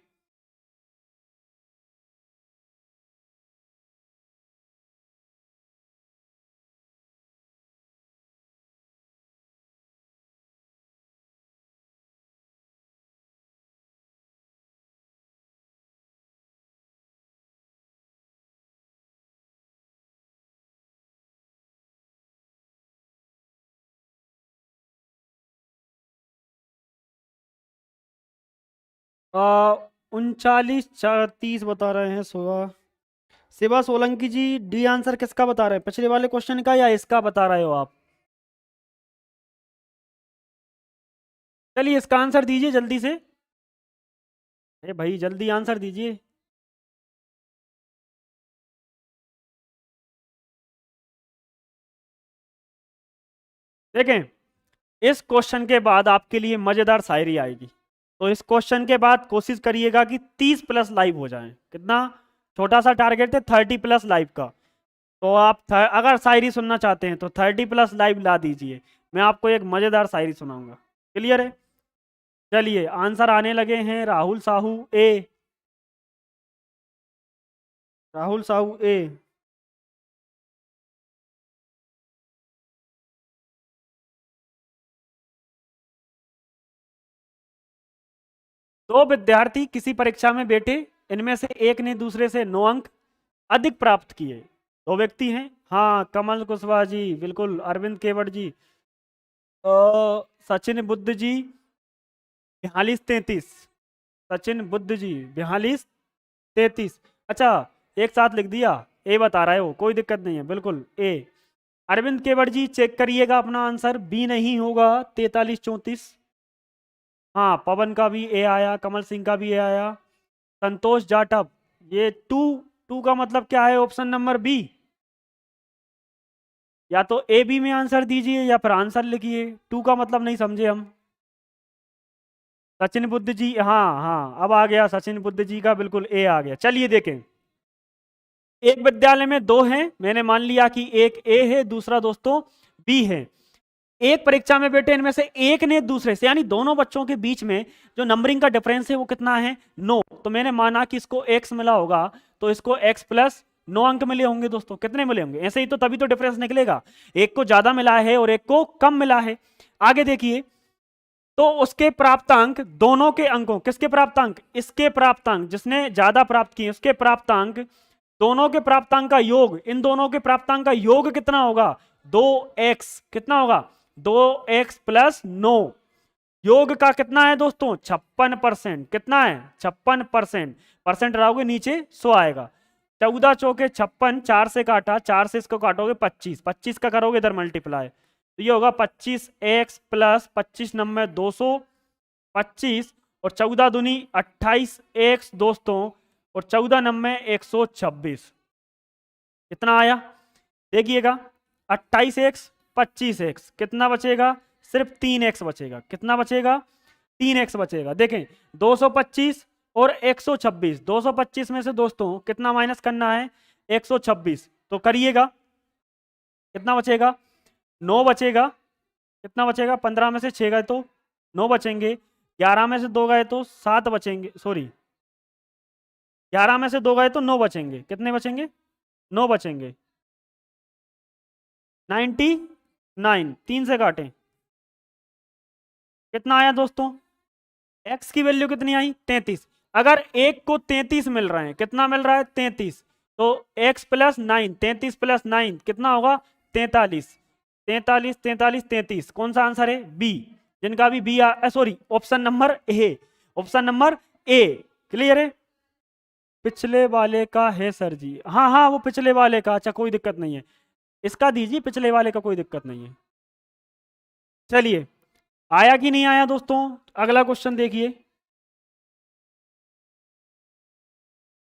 Speaker 1: 39 30 बता रहे हैं। शिवा सोलंकी जी, डी आंसर किसका बता रहे हैं, पिछले वाले क्वेश्चन का या इसका बता रहे हो आप? चलिए इसका आंसर दीजिए जल्दी से। अरे भाई जल्दी आंसर दीजिए। देखें, इस क्वेश्चन के बाद आपके लिए मजेदार शायरी आएगी। तो इस क्वेश्चन के बाद कोशिश करिएगा कि 30 प्लस लाइव हो जाए। कितना छोटा सा टारगेट है, 30 प्लस लाइव का। तो आप अगर शायरी सुनना चाहते हैं तो 30 प्लस लाइव ला दीजिए, मैं आपको एक मजेदार शायरी सुनाऊंगा। क्लियर है? चलिए आंसर आने लगे हैं। राहुल साहू ए, राहुल साहू ए। दो विद्यार्थी किसी परीक्षा में बैठे, इनमें से एक ने दूसरे से 9 अंक अधिक प्राप्त किए। दो व्यक्ति हैं। हाँ, कमल कुशवाहा जी बिल्कुल, अरविंद केवट जी, सचिन बुद्ध जी 42 33। सचिन बुद्ध जी 42 33। अच्छा, एक साथ लिख दिया, ए बता रहे हो, कोई दिक्कत नहीं है, बिल्कुल ए। अरविंद केवट जी चेक करिएगा अपना आंसर, बी नहीं होगा, 43 34। हाँ, पवन का भी ए आया, कमल सिंह का भी ए आया। संतोष जाटव, ये टू, टू का मतलब क्या है, ऑप्शन नंबर बी। या तो ए बी में आंसर दीजिए या फिर आंसर लिखिए, टू का मतलब नहीं समझे हम। सचिन बुद्ध जी, हाँ हाँ, अब आ गया सचिन बुद्ध जी का, बिल्कुल ए आ गया। चलिए देखें, एक विद्यालय में दो हैं, मैंने मान लिया कि एक ए है, दूसरा दोस्तों बी है। एक परीक्षा में बैठे, इनमें से एक ने दूसरे से, यानी दोनों बच्चों के बीच में जो नंबरिंग का डिफरेंस है वो कितना है, 9। तो मैंने माना कि इसको एक्स मिला होगा, तो इसको एक्स प्लस 9 अंक मिले होंगे। दोस्तों कितने मिले होंगे, ऐसे ही तो तभी तो डिफरेंस निकलेगा। एक को ज्यादा मिला है और एक को कम मिला है। आगे देखिए, तो उसके प्राप्तांक, दोनों के अंकों, किसके प्राप्तांक, इसके प्राप्तांक, जिसने ज्यादा प्राप्त किए उसके प्राप्तांक, दोनों के प्राप्तांक का योग, इन दोनों के प्राप्तांक का योग कितना होगा, 2x। कितना होगा, 2x प्लस 9। योग का कितना है दोस्तों, 56%। कितना है, 56%। परसेंट रहोगे नीचे 100 आएगा। 14 चौके 56, 4 से काटा, 4 से इसको काटोगे 25, 25 का करोगे इधर मल्टीप्लाई, तो ये होगा 25x प्लस 25 नंबर 225, और 14 दूनी 28x दोस्तों, और 14 नंबर 126। कितना आया देखिएगा, 28x 25x, कितना बचेगा, सिर्फ 3x बचेगा। कितना बचेगा, 3x बचेगा। देखें, 225 और 126, 225 में से दोस्तों कितना माइनस करना है, 126, तो करिएगा। कितना बचेगा, 9 बचेगा। कितना बचेगा, 15 में से 6 गए तो 9 बचेंगे, 11 में से 2 गए तो 7 बचेंगे, सॉरी 11 में से 2 गए तो 9 बचेंगे। कितने बचेंगे, 9 बचेंगे। 99, 3 से काटें, कितना आया दोस्तों, x की वैल्यू कितनी आई, 33। अगर एक को 33 मिल रहे हैं, कितना मिल रहा है, 33, तो x प्लस 9, 33 प्लस 9 कितना होगा, 43। 43 43 33, कौन सा आंसर है, बी। जिनका भी B, sorry option number A, option number A. Clear है? पिछले वाले का है सर जी, हाँ हाँ वो पिछले वाले का, अच्छा कोई दिक्कत नहीं है, इसका दीजिए, पिछले वाले का कोई दिक्कत नहीं है। चलिए, आया कि नहीं आया दोस्तों, अगला क्वेश्चन देखिए।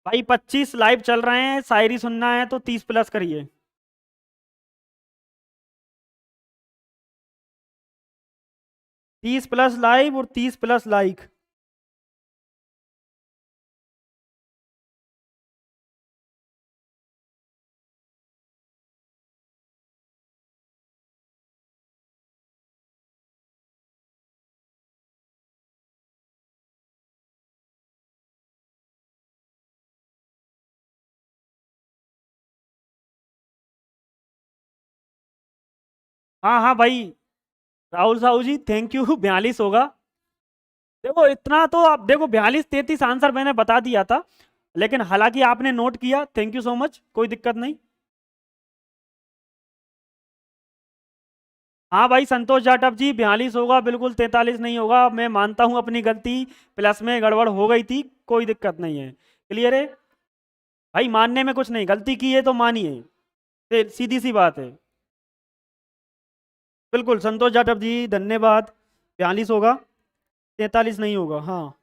Speaker 1: भाई 25 लाइव चल रहे हैं, शायरी सुनना है तो 30 प्लस करिए। तीस प्लस लाइव और 30 प्लस लाइक। हाँ हाँ भाई, राहुल साहू जी थैंक यू, 42 होगा। देखो इतना तो आप देखो, 42 33 आंसर मैंने बता दिया था, लेकिन हालांकि आपने नोट किया, थैंक यू सो मच, कोई दिक्कत नहीं। हाँ भाई संतोष जाटव जी, 42 होगा, बिल्कुल 43 नहीं होगा। मैं मानता हूं अपनी गलती, प्लस में गड़बड़ हो गई थी, कोई दिक्कत नहीं है। क्लियर है भाई, मानने में कुछ नहीं, गलती की है तो मानिए, सीधी सी बात है। बिल्कुल संतोष जाटव जी धन्यवाद, 42 होगा, 43 नहीं होगा। हाँ,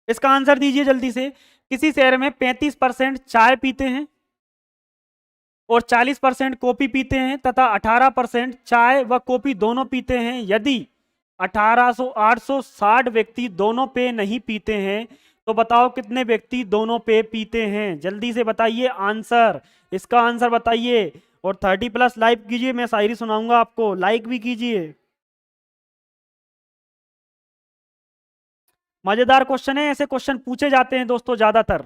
Speaker 1: इसका आंसर दीजिए जल्दी से। किसी शहर में 35% चाय पीते हैं और 40% कॉफी पीते हैं तथा 18% चाय व कॉफी दोनों पीते हैं। यदि 860 व्यक्ति दोनों पे नहीं पीते हैं तो बताओ कितने व्यक्ति दोनों पे पीते हैं? जल्दी से बताइए आंसर, इसका आंसर बताइए। और 30+ लाइक कीजिए, मैं शायरी सुनाऊंगा आपको, लाइक भी कीजिए। मजेदार क्वेश्चन है, ऐसे क्वेश्चन पूछे जाते हैं दोस्तों ज्यादातर,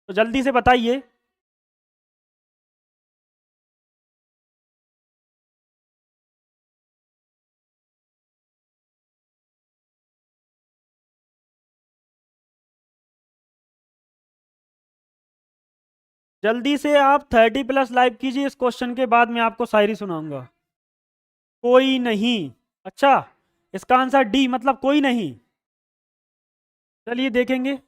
Speaker 1: तो जल्दी से बताइए। जल्दी से आप 30+ लाइक कीजिए, इस क्वेश्चन के बाद मैं आपको शायरी सुनाऊंगा। कोई नहीं। अच्छा, इसका आंसर डी, मतलब कोई नहीं। चलिए देखेंगे।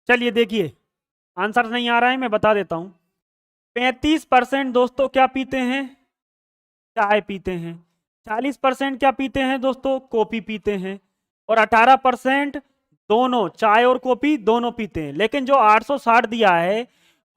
Speaker 1: चलिए देखिए, आंसर नहीं आ रहा है, मैं बता देता हूं। 35% दोस्तों क्या पीते हैं? चाय पीते हैं। 40% क्या पीते हैं दोस्तों? कॉफी पीते हैं। और 18% दोनों चाय और कॉफी दोनों पीते हैं। लेकिन जो 860 दिया है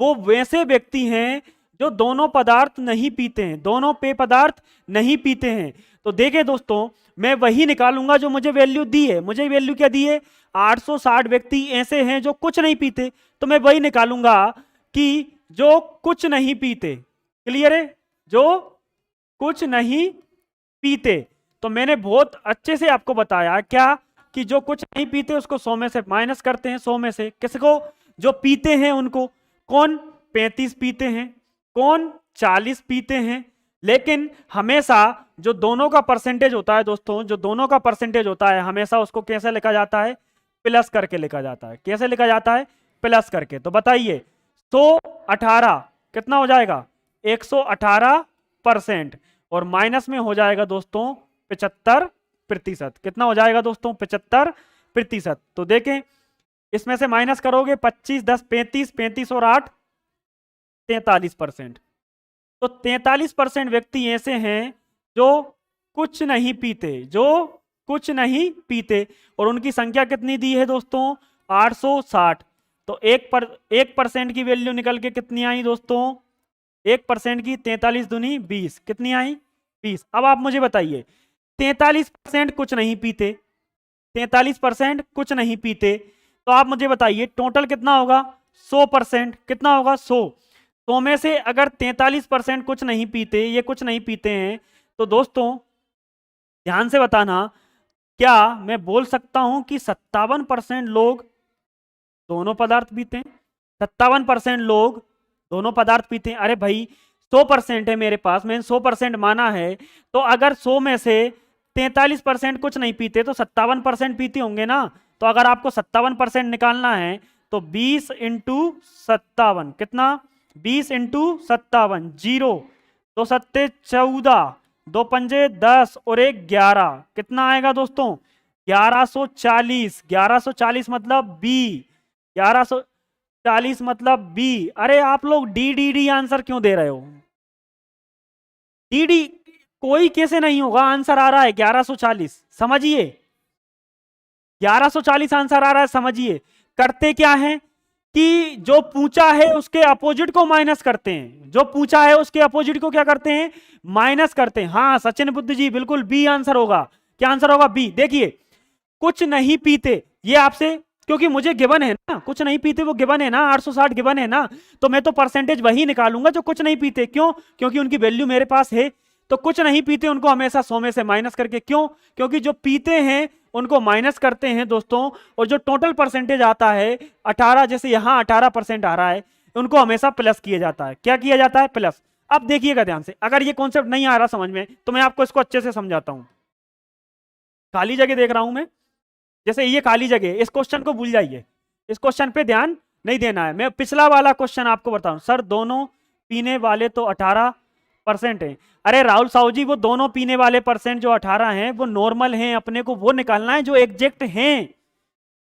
Speaker 1: वो वैसे व्यक्ति हैं जो दोनों पदार्थ नहीं पीते हैं, दोनों पेय पदार्थ नहीं पीते हैं। तो देखिए दोस्तों, मैं वही निकालूंगा जो मुझे वैल्यू दी है। मुझे वैल्यू क्या दी है? 860 व्यक्ति ऐसे हैं जो कुछ नहीं पीते, तो मैं वही निकालूंगा कि जो कुछ नहीं पीते। क्लियर है? जो कुछ नहीं पीते। तो मैंने बहुत अच्छे से आपको बताया क्या, कि जो कुछ नहीं पीते उसको 100 में से माइनस करते हैं। 100 में से किसको? जो पीते हैं उनको। कौन? 35 पीते हैं। कौन? 40 पीते हैं। लेकिन हमेशा जो दोनों का परसेंटेज होता है दोस्तों, जो दोनों का परसेंटेज होता है, हमेशा उसको कैसे लिखा जाता है? प्लस करके लिखा जाता है। कैसे लिखा जाता है? प्लस करके। तो बताइए 118 कितना हो जाएगा? 118%। और माइनस में हो जाएगा दोस्तों 75%। कितना हो जाएगा दोस्तों? 75%। तो देखें, इसमें से माइनस करोगे 25, 10, 35, 35 और 8 43%। तो 43% व्यक्ति ऐसे हैं जो कुछ नहीं पीते, जो कुछ नहीं पीते। और उनकी संख्या कितनी दी है दोस्तों? 860। तो 1% की वैल्यू निकल के कितनी आई दोस्तों? 1% की 43 दूनी 20, कितनी आई? 20। अब आप मुझे बताइए, 43% कुछ नहीं पीते, 43% कुछ नहीं पीते, तो आप मुझे बताइए टोटल कितना होगा? 100%। कितना होगा? 100। 100 में से अगर 43% कुछ नहीं पीते, ये कुछ नहीं पीते हैं, तो दोस्तों ध्यान से बताना, क्या मैं बोल सकता हूं कि 57% लोग दोनों पदार्थ पीते हैं? 57% लोग दोनों पदार्थ पीते हैं। अरे भाई 100% है मेरे पास, मैंने 100% माना है, तो अगर 100 में से 43% कुछ नहीं पीते तो 57% पीते होंगे ना। तो अगर आपको 57% निकालना है तो 20 इंटू 57, कितना? 20 इंटू 57, 0, 2 सत्ते 14, 2 पंजे 10 और 1 11, कितना आएगा दोस्तों? 1140। 1140 मतलब बी। 1140 मतलब बी। अरे आप लोग डी डी डी आंसर क्यों दे रहे हो? डी डी कोई कैसे नहीं होगा, आंसर आ रहा है 1140, समझिए। 1140 आंसर आ रहा है, समझिए। करते क्या है कि जो पूछा है उसके अपोजिट को माइनस करते हैं। जो पूछा है उसके अपोजिट को क्या करते हैं? माइनस करते हैं। हाँ सचिन बुद्ध जी, बिल्कुल बी आंसर होगा। क्या आंसर होगा? बी। देखिए कुछ नहीं पीते, ये आपसे, क्योंकि मुझे गिवन है ना, कुछ नहीं पीते वो गिवन है ना, 860 गिवन है ना, तो मैं तो परसेंटेज वही निकालूंगा जो कुछ नहीं पीते। क्यों? क्योंकि उनकी वैल्यू मेरे पास है। तो कुछ नहीं पीते उनको हमेशा 100 में से माइनस करके। क्यों? क्योंकि जो पीते हैं उनको माइनस करते हैं दोस्तों, और जो टोटल परसेंटेज आता है 18, जैसे यहाँ 18% आ रहा है, उनको हमेशा प्लस किया जाता है। क्या किया जाता है? प्लस। अब देखिएगा ध्यान से, अगर ये कॉन्सेप्ट नहीं आ रहा समझ में तो मैं आपको इसको अच्छे से समझाता हूं। खाली जगह देख रहा हूं मैं, जैसे ये खाली जगह, इस क्वेश्चन को भूल जाइए, इस क्वेश्चन पे ध्यान नहीं देना है। मैं पिछला वाला क्वेश्चन आपको बताऊं, सर दोनों पीने वाले तो 18% है। अरे राहुल साहू जी, वो दोनों पीने वाले परसेंट जो 18 हैं वो नॉर्मल हैं, अपने को वो निकालना है जो एग्जैक्ट हैं।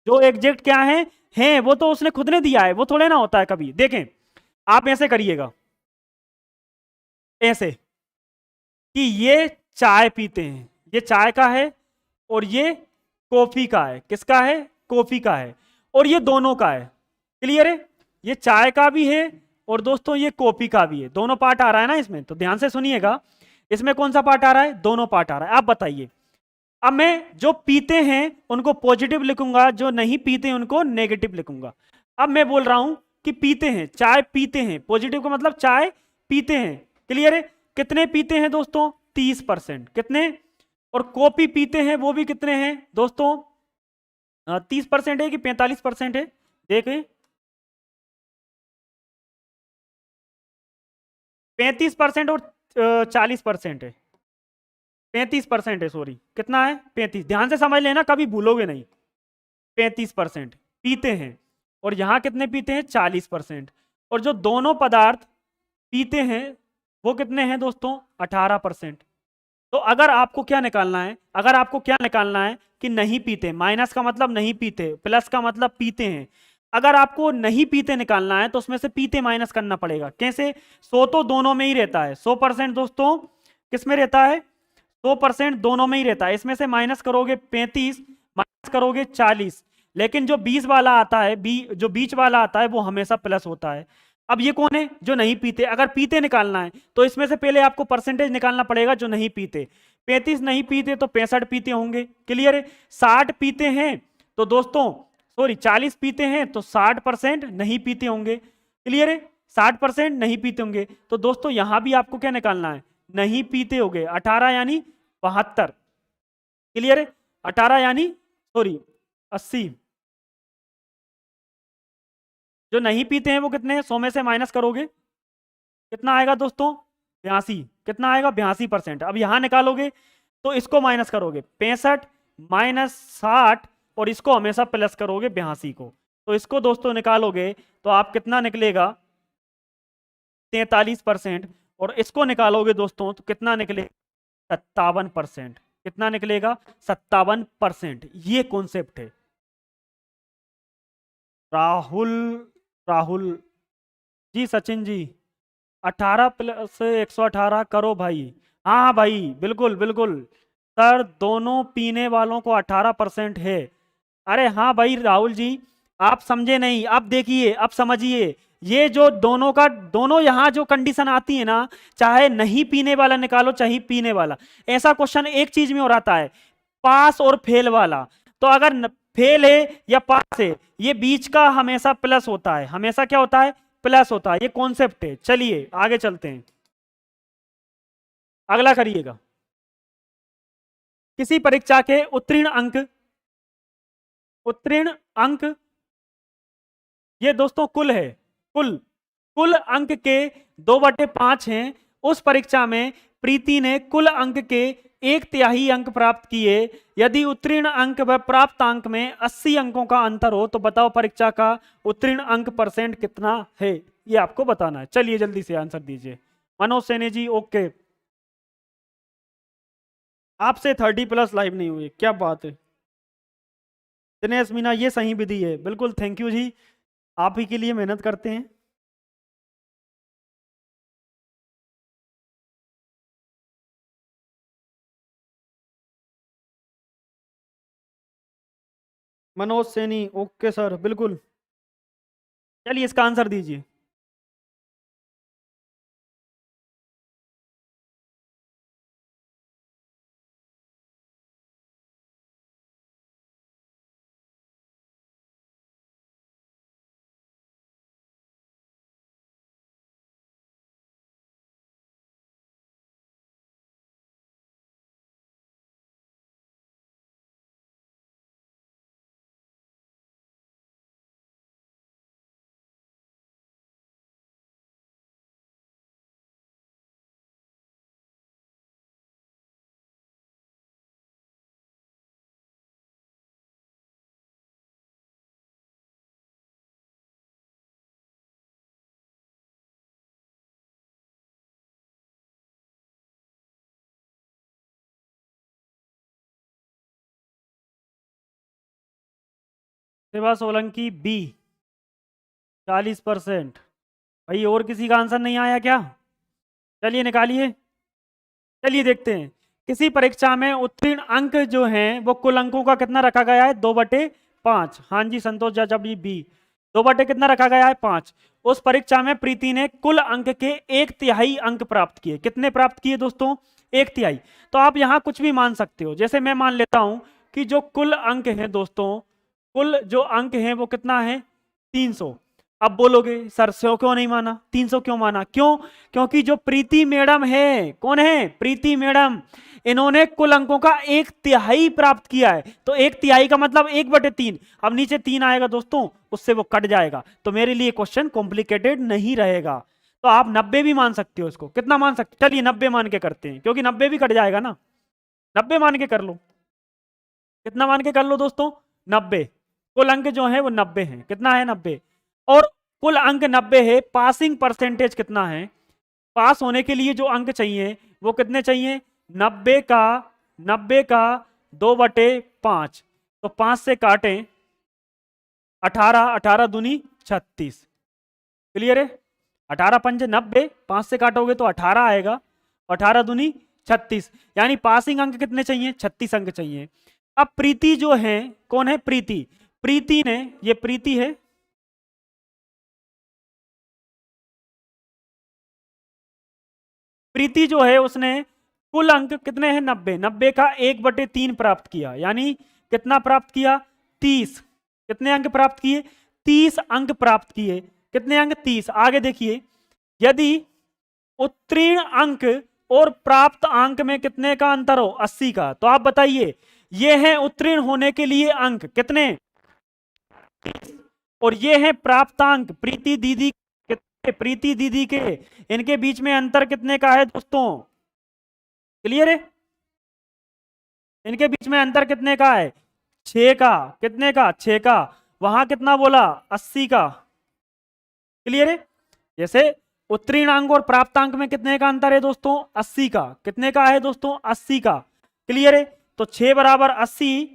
Speaker 1: जो एग्जैक्ट क्या है वो तो उसने खुद ने दिया है, वो थोड़े ना होता है कभी। देखें, आप ऐसे करिएगा, ऐसे कि ये चाय पीते हैं, ये चाय का है, और ये कॉफी का है। किसका है? कॉफी का है। और ये दोनों का है। क्लियर है? ये चाय का भी है और दोस्तों ये कॉफी का भी है। दोनों पार्ट आ रहा है ना इसमें, तो ध्यान से सुनिएगा, इसमें कौन सा पार्ट आ रहा है? दोनों पार्ट आ रहा है। आप बताइए, अब मैं जो पीते हैं उनको पॉजिटिव लिखूंगा, जो नहीं पीते हैं उनको नेगेटिव लिखूंगा। अब मैं बोल रहा हूं कि पीते हैं, चाय पीते हैं, पॉजिटिव का मतलब चाय पीते हैं। क्लियर है? कितने पीते हैं दोस्तों? 30%। कितने? और कॉफी पीते हैं वो भी कितने हैं दोस्तों? 30% है कि 45% है? देखें, 35% और 40% है। 35% है, सॉरी, कितना है? 35। ध्यान से समझ लेना, कभी भूलोगे नहीं। 35% पीते हैं, और यहां कितने पीते हैं? 40%। और जो दोनों पदार्थ पीते हैं वो कितने हैं दोस्तों? 18%। तो अगर आपको क्या निकालना है, अगर आपको क्या निकालना है कि नहीं पीते, माइनस का मतलब नहीं पीते, प्लस का मतलब पीते हैं। अगर आपको नहीं पीते निकालना है तो उसमें से पीते माइनस करना पड़ेगा। कैसे? 100 तो दोनों में ही रहता है, 100% दोस्तों किस में रहता है? 100% दोनों में ही रहता है। इसमें से माइनस करोगे 35, माइनस करोगे 40, लेकिन जो 20 वाला आता है, जो बीच वाला आता है वो हमेशा प्लस होता है। अब ये कौन है? जो नहीं पीते। अगर पीते निकालना है तो इसमें से पहले आपको परसेंटेज निकालना पड़ेगा जो नहीं पीते। 35 नहीं पीते तो 65 पीते होंगे। क्लियर है? 60 पीते हैं तो दोस्तों, सॉरी, 40 पीते हैं तो 60% नहीं पीते होंगे। क्लियर है? 60% नहीं पीते होंगे। तो दोस्तों यहां भी आपको क्या निकालना है? नहीं पीते होंगे। 18 यानी 72। क्लियर है? 18 यानी, सॉरी, 80। जो नहीं पीते हैं वो कितने? 100 में से माइनस करोगे, कितना आएगा दोस्तों? 82। कितना आएगा? 82%। अब यहां निकालोगे तो इसको माइनस करोगे, 65 माइनस 60, और इसको हमेशा प्लस करोगे 82 को। तो इसको दोस्तों निकालोगे तो आप कितना निकलेगा? 43%। और इसको निकालोगे दोस्तों तो कितना निकलेगा? 57%। कितना निकलेगा? 57%। ये कॉन्सेप्ट है। राहुल, राहुल जी, सचिन जी, 18 प्लस 118 करो भाई। हाँ हाँ भाई, बिल्कुल बिल्कुल। सर दोनों पीने वालों को 18% है। अरे हाँ भाई राहुल जी, आप समझे नहीं। अब देखिए, अब समझिए, ये जो दोनों का, दोनों यहां जो कंडीशन आती है ना, चाहे नहीं पीने वाला निकालो चाहे पीने वाला, ऐसा क्वेश्चन एक चीज में और आता है, पास और फेल वाला। तो अगर फेल है या पास है, ये बीच का हमेशा प्लस होता है। हमेशा क्या होता है? प्लस होता है। ये कॉन्सेप्ट है। चलिए आगे चलते हैं, अगला करिएगा। किसी परीक्षा के उत्तीर्ण अंक, उत्तीर्ण अंक, ये दोस्तों कुल है, कुल, कुल अंक के 2/5 हैं। उस परीक्षा में प्रीति ने कुल अंक के 1/3 अंक प्राप्त किए। यदि उत्तीर्ण अंक व प्राप्त अंक में 80 अंकों का अंतर हो तो बताओ परीक्षा का उत्तीर्ण अंक परसेंट कितना है? ये आपको बताना है। चलिए जल्दी से आंसर दीजिए। मनोज सैनी जी, ओके। आपसे 30+ लाइव नहीं हुई, क्या बात है। दिनेश मीना, ये सही विधि है, बिल्कुल, थैंक यू जी, आप ही के लिए मेहनत करते हैं। मनोज सैनी, ओके सर, बिल्कुल। चलिए इसका आंसर दीजिए। प्रतिभा सोलंकी बी 40%। भाई और किसी का आंसर नहीं आया क्या? चलिए निकालिए। चलिए देखते हैं। किसी परीक्षा में उत्तीर्ण अंक जो हैं वो कुल अंकों का कितना रखा गया है? 2/5। हाँ जी संतोष चाचा जी बी। 2 कितना रखा गया है? 5। उस परीक्षा में प्रीति ने कुल अंक के 1/3 अंक प्राप्त किए। कितने प्राप्त किए दोस्तों? 1/3। तो आप यहाँ कुछ भी मान सकते हो। जैसे मैं मान लेता हूं कि जो कुल अंक हैं दोस्तों, कुल जो अंक हैं वो कितना है? 300। अब बोलोगे सर 100 क्यों नहीं माना, 300 क्यों माना? क्यों? क्योंकि जो प्रीति मैडम है, कौन है? प्रीति मैडम, इन्होंने कुल अंकों का 1/3 प्राप्त किया है। तो 1/3 का मतलब 1/3। अब नीचे 3 आएगा दोस्तों, उससे वो कट जाएगा। तो मेरे लिए क्वेश्चन कॉम्प्लिकेटेड नहीं रहेगा। तो आप 90 भी मान सकते हो। इसको कितना मान सकते? चलिए 90 मान के करते हैं, क्योंकि 90 भी कट जाएगा ना। 90 मान के कर लो। कितना मान के कर लो दोस्तों? 90। कुल अंक जो है वो 90 है। कितना है? 90। और कुल अंक 90 है। पासिंग परसेंटेज कितना है? पास होने के लिए जो अंक चाहिए वो कितने चाहिए? 90 का 2/5। तो 5 से काटें 18, 18 दूनी 36। क्लियर है? 18 पंजे 90, 5 से काटोगे तो 18 आएगा, 18 दूनी 36। यानी पासिंग अंक कितने चाहिए? 36 अंक चाहिए। अब प्रीति जो है, कौन है? प्रीति। प्रीति ने, ये प्रीति है, प्रीति जो है उसने कुल अंक कितने हैं? 90। 90 का 1/3 प्राप्त किया। यानी कितना प्राप्त किया? 30। कितने अंक प्राप्त किए? 30 अंक प्राप्त किए। कितने अंक? 30। आगे देखिए, यदि उत्तीर्ण अंक और प्राप्त अंक में कितने का अंतर हो? 80 का। तो आप बताइए, ये है उत्तीर्ण होने के लिए अंक कितने, और ये है प्राप्तांक प्रीति दीदी। कितने? प्रीति दीदी के, इनके बीच में अंतर कितने का है दोस्तों? क्लियर है? इनके बीच में अंतर कितने का है? 6 का। कितने का? 6 का। वहां कितना बोला? 80 का। क्लियर है? जैसे उत्तीर्ण अंक और प्राप्तांक में कितने का अंतर है दोस्तों? 80 का। कितने का है दोस्तों? 80 का। क्लियर है? तो 6 बराबर 80।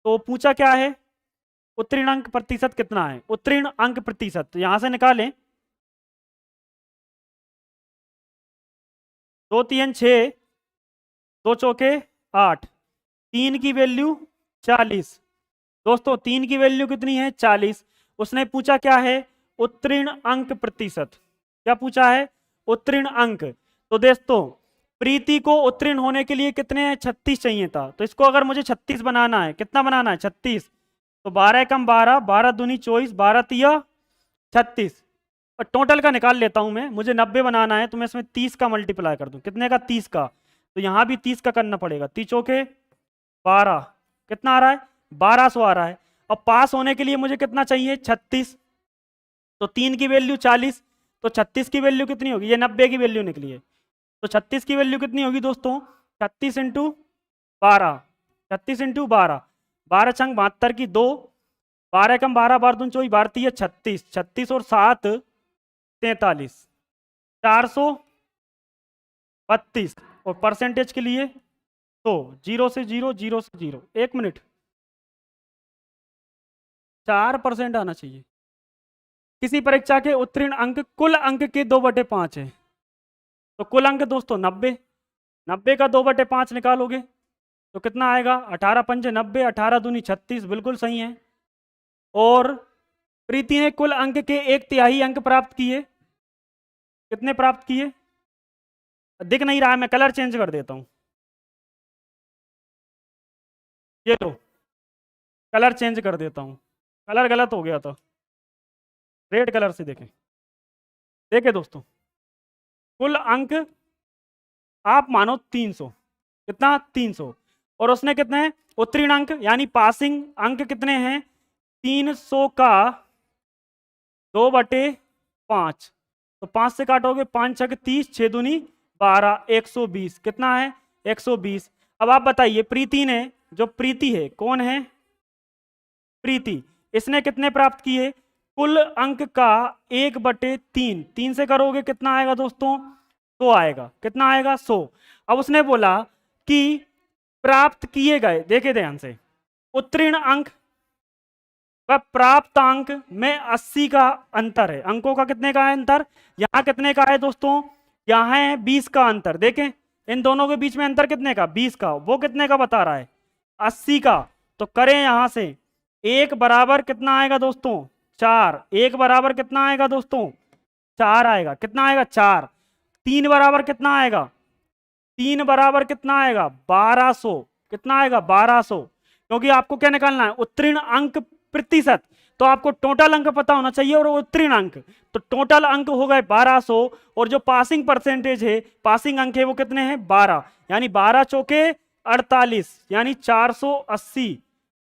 Speaker 1: तो पूछा क्या है? उत्तीर्ण अंक प्रतिशत कितना है? उत्तीर्ण अंक प्रतिशत तो यहां से निकालें। 2 3 6, 2 चौके 8, 3 की वैल्यू 40। दोस्तों 3 की वैल्यू कितनी है? 40। उसने पूछा क्या है? उत्तीर्ण अंक प्रतिशत। क्या पूछा है? उत्तीर्ण अंक। तो दोस्तों प्रीति को उत्तीर्ण होने के लिए कितने हैं? 36 चाहिए था। तो इसको अगर मुझे 36 बनाना है, कितना बनाना है? 36। तो 12 कम 12, 12 दूनी 24, 12 तिया 36। और टोटल का निकाल लेता हूं मैं, मुझे 90 बनाना है, तो मैं इसमें 30 का मल्टीप्लाई कर दूं। कितने का? 30 का। तो यहां भी 30 का करना पड़ेगा। 30 चौके 12। कितना आ रहा है? 1200 आ रहा है। अब पास होने के लिए मुझे कितना चाहिए? 36। तो 3 की वैल्यू 40, तो 36 की वैल्यू कितनी होगी? ये 90 की वैल्यू निकली है। तो 36 की वैल्यू कितनी होगी दोस्तों? 36 इंटू 12। 36 इंटू 12, 12 छंग 72 की 2, 12 कम 12, 12 दून 24, 12 तिया 36, 36 और 7 43, 432। और परसेंटेज के लिए तो 0 से 0, 0 से 0, 1 मिनट, 4% आना चाहिए। किसी परीक्षा के उत्तीर्ण अंक कुल अंक के 2/5 है। तो कुल अंक दोस्तों 90। 90 का 2/5 निकालोगे तो कितना आएगा? 18 पंजे 90, 18 दूनी 36, बिल्कुल सही है। और प्रीति ने कुल अंक के 1/3 अंक प्राप्त किए। कितने प्राप्त किए? दिख नहीं रहा है, मैं कलर चेंज कर देता हूं। ये लो, कलर चेंज कर देता हूं, कलर गलत हो गया था। रेड कलर से देखें। देखें दोस्तों, कुल अंक आप मानो 300। कितना? 300। और उसने कितने हैं? उत्तीर्ण अंक यानी पासिंग अंक कितने हैं? 300 का 2/5। तो 5 से काटोगे 5 छक 30, 6 दूनी 12, 120। कितना है? 120। अब आप बताइए, प्रीति ने, जो प्रीति है, कौन है? प्रीति, इसने कितने प्राप्त किए? कुल अंक का 1/3। 3 से करोगे कितना आएगा दोस्तों? 100 आएगा। कितना आएगा? 100। अब उसने बोला कि प्राप्त किए गए, देखे ध्यान से, उत्तीर्ण अंक वह प्राप्तांक में 80 का अंतर है। अंकों का कितने का है अंतर? यहाँ कितने का है दोस्तों? यहाँ है 20 का अंतर। देखें इन दोनों के बीच में अंतर कितने का? 20 का। वो कितने का बता रहा है? 80 का। तो करें यहां से, एक बराबर कितना आएगा दोस्तों? 4। एक बराबर कितना आएगा दोस्तों? 4 आएगा। कितना आएगा? 4। 3 बराबर कितना आएगा? 3 बराबर कितना आएगा? 1200। कितना आएगा? 1200। क्योंकि आपको क्या निकालना है? उत्तीर्ण अंक प्रतिशत। तो आपको टोटल अंक पता होना चाहिए और उत्तीर्ण अंक। तो टोटल अंक हो गए 1200 और जो पासिंग परसेंटेज है, पासिंग अंक है, वो कितने हैं? 12। यानी 12 चौके 48 यानी 480।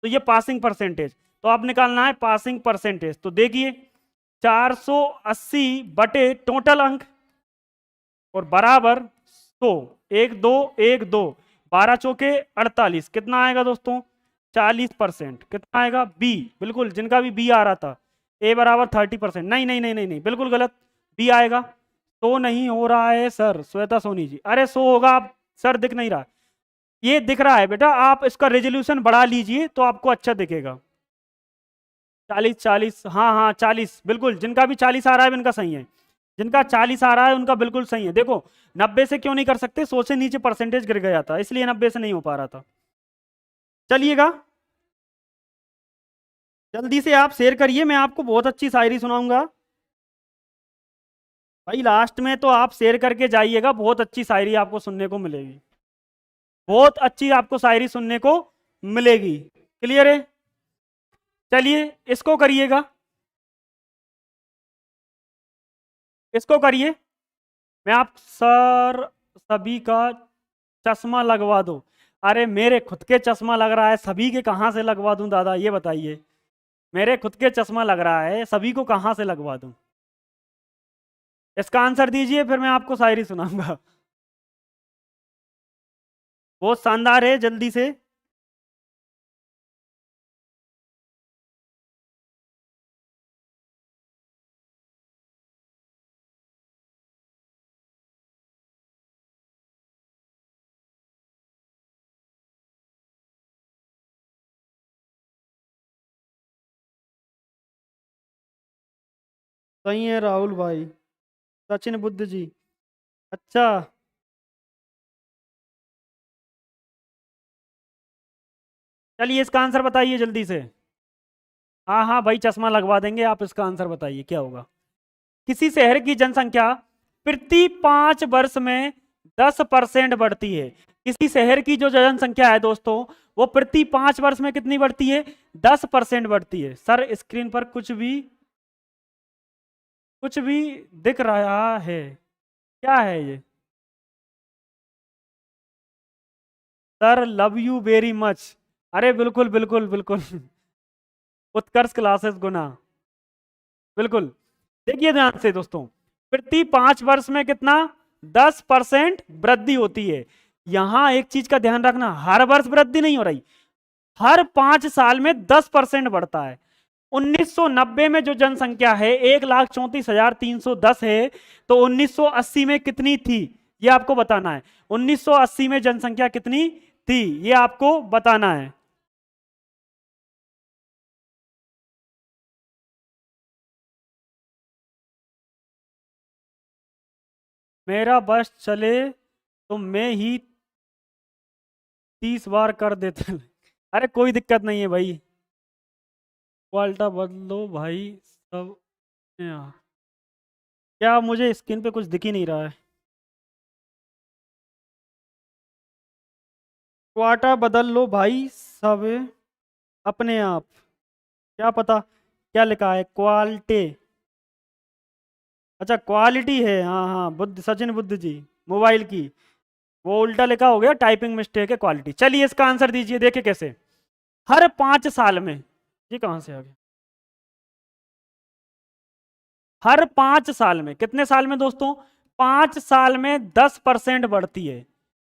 Speaker 1: तो ये पासिंग परसेंटेज। तो आप निकालना है पासिंग परसेंटेज। तो देखिए 480 बटे टोटल अंक और बराबर 100। 1 2 1 2 12 चौके 48। कितना आएगा दोस्तों? 40%। कितना आएगा? बी। बिल्कुल, जिनका भी बी आ रहा था। ए बराबर 30%। नहीं नहीं नहीं नहीं नहीं, बिल्कुल गलत। बी आएगा। तो नहीं हो रहा है सर, श्वेता सोनी जी। अरे सो होगा, आप सर दिख नहीं रहा। ये दिख रहा है बेटा, आप इसका रेजोल्यूशन बढ़ा लीजिए तो आपको अच्छा दिखेगा। 40 40, हाँ हाँ 40, बिल्कुल। जिनका भी 40 आ रहा है उनका सही है। जिनका 40 आ रहा है उनका बिल्कुल सही है। देखो 90 से क्यों नहीं कर सकते? 100 से नीचे परसेंटेज गिर गया था, इसलिए 90 से नहीं हो पा रहा था। चलिएगा जल्दी से आप शेयर करिए, मैं आपको बहुत अच्छी शायरी सुनाऊंगा भाई। लास्ट में तो आप शेयर करके जाइएगा, बहुत अच्छी शायरी आपको सुनने को मिलेगी। बहुत अच्छी आपको शायरी सुनने को मिलेगी। क्लियर है? चलिए इसको करिएगा, इसको करिए। मैं आप सर सभी का चश्मा लगवा दो। अरे मेरे खुद के चश्मा लग रहा है, सभी के कहाँ से लगवा दूं दादा, ये बताइए। मेरे खुद के चश्मा लग रहा है, सभी को कहाँ से लगवा दूं? इसका आंसर दीजिए, फिर मैं आपको शायरी सुनाऊंगा। बहुत शानदार है, जल्दी से। सही है राहुल भाई। सचिन बुद्ध जी। अच्छा चलिए इसका आंसर बताइए जल्दी से। हाँ हाँ भाई, चश्मा लगवा देंगे। आप इसका आंसर बताइए क्या होगा। किसी शहर की जनसंख्या प्रति 5 वर्ष में 10% बढ़ती है। किसी शहर की जो जनसंख्या है दोस्तों, वो प्रति 5 वर्ष में कितनी बढ़ती है? 10% बढ़ती है। सर स्क्रीन पर कुछ भी दिख रहा है, क्या है ये? Sir love you very much. अरे बिल्कुल बिल्कुल बिल्कुल। उत्कर्ष क्लासेस गुना। बिल्कुल। देखिए ध्यान से दोस्तों, प्रति 5 वर्ष में कितना? 10% वृद्धि होती है। यहां एक चीज का ध्यान रखना, हर वर्ष वृद्धि नहीं हो रही, हर 5 साल में 10% बढ़ता है। 1990 में जो जनसंख्या है 1,34,310 है, तो 1980 में कितनी थी ये आपको बताना है। 1980 में जनसंख्या कितनी थी ये आपको बताना है। मेरा बस चले तो मैं ही 30 बार कर देते। अरे कोई दिक्कत नहीं है भाई, क्वाल्टा बदलो भाई सब। यहाँ क्या मुझे स्क्रीन पे कुछ दिख ही नहीं रहा है? क्वाटा बदल लो भाई सब अपने आप। क्या पता क्या लिखा है? क्वालिटी। अच्छा क्वालिटी है, हाँ हाँ, बुद्ध सचिन बुद्ध जी मोबाइल की। वो उल्टा लिखा हो गया, टाइपिंग मिस्टेक है, क्वालिटी। चलिए इसका आंसर दीजिए, देखिए कैसे। हर 5 साल में, ये कहां से आ गया? हर 5 साल में, कितने साल में दोस्तों? 5 साल में 10% बढ़ती है।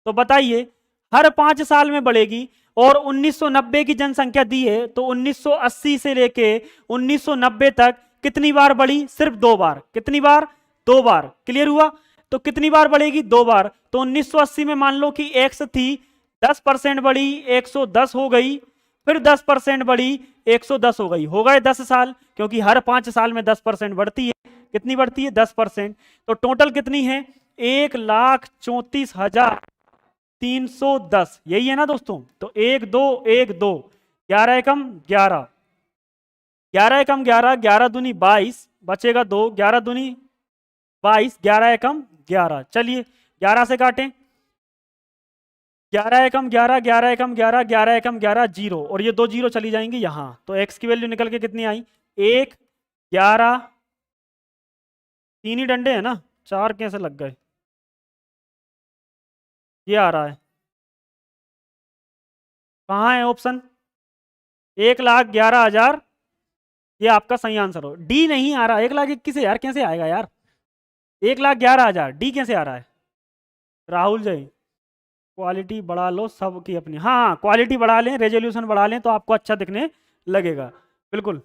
Speaker 1: तो बताइए, हर 5 साल में बढ़ेगी। और 1990 की जनसंख्या दी है, तो 1980 से लेके 1990 तक कितनी बार बढ़ी? सिर्फ 2 बार। कितनी बार? 2 बार। क्लियर हुआ? तो कितनी बार बढ़ेगी? 2 बार। तो 1980 में मान लो कि एक्स थी, 10% बढ़ी, 110 हो गई। फिर 10% बढ़ी 110 हो गई, हो गए 10 साल, क्योंकि हर 5 साल में 10% बढ़ती है। कितनी बढ़ती है? 10%। तो टोटल कितनी है? 1,34,310, यही है ना दोस्तों? तो 1 2 1 2, 11 एकम 11, 11 एकम 11, 11 दूनी 22, बचेगा 2, 11 दूनी 22, 11 एकम 11। चलिए 11 से काटें, 11 एकम 11, 11 एकम 11, 11 एकम 11, 0, और ये 2 जीरो चली जाएंगी यहां, तो x की वैल्यू निकल के कितनी आई? 1 11, 3 ही डंडे हैं ना, 4 कैसे लग गए? ये आ रहा है, कहाँ है ऑप्शन? 1,11,000, ये आपका सही आंसर हो। डी नहीं आ रहा, 1,21,000 कैसे आएगा यार? 1,11,000 डी कैसे आ रहा है? राहुल जी, क्वालिटी बढ़ा लो सबकी अपनी, हाँ हाँ क्वालिटी बढ़ा लें, रेजोल्यूशन बढ़ा लें तो आपको अच्छा दिखने लगेगा। बिल्कुल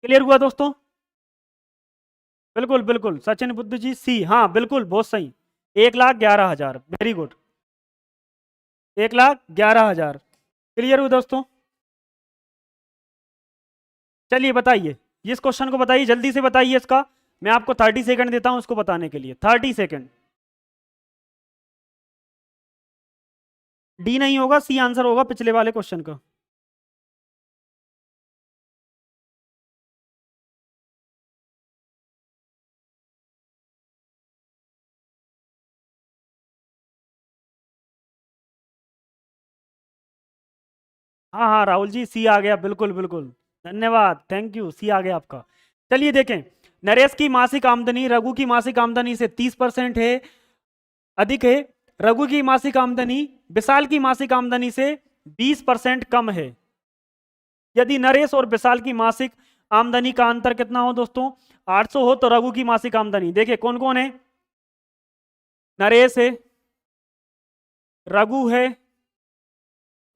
Speaker 1: क्लियर हुआ दोस्तों? बिल्कुल बिल्कुल, सचिन बुद्ध जी सी, हाँ बिल्कुल बहुत सही, 1,11,000, वेरी गुड, 1,11,000। क्लियर हुआ दोस्तों? चलिए बताइए, इस क्वेश्चन को बताइए, जल्दी से बताइए इसका, मैं आपको 30 सेकंड देता हूं इसको बताने के लिए, 30 सेकंड। डी नहीं होगा, सी आंसर होगा पिछले वाले क्वेश्चन का। हाँ हाँ राहुल जी सी आ गया, बिल्कुल बिल्कुल, धन्यवाद, थैंक यू, सी आ गया आपका। चलिए देखें, नरेश की मासिक आमदनी रघु की मासिक आमदनी से 30% है, अधिक है। रघु की मासिक आमदनी विशाल की मासिक आमदनी से 20% कम है। यदि नरेश और विशाल की मासिक आमदनी का अंतर कितना हो दोस्तों? 800 हो, तो रघु की मासिक आमदनी, देखिए कौन कौन है, नरेश है, रघु है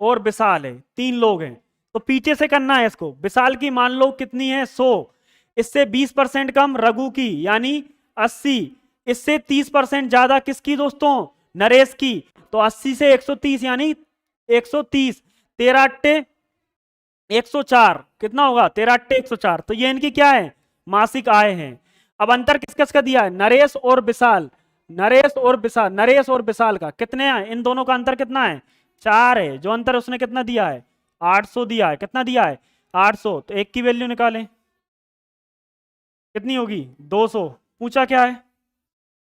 Speaker 1: और विशाल है, 3 लोग हैं। तो पीछे से करना है इसको, विशाल की मान लो कितनी है? 100, इससे 20% कम रघु की यानी 80, इससे 30% ज्यादा किसकी दोस्तों? नरेश की। तो 80 से 130 यानी 130, 13 अट्टे 104, कितना होगा? 13 अट्टे 104। तो ये इनकी क्या है? मासिक आय है। अब अंतर किस किस का दिया है? नरेश और विशाल, नरेश और विशाल, नरेश और विशाल का कितने हैं? इन दोनों का अंतर कितना है? 4 है। जो अंतर उसने कितना दिया है? 800 दिया है। कितना दिया है? 800। तो एक की वैल्यू निकालें, कितनी होगी? 200। पूछा क्या है?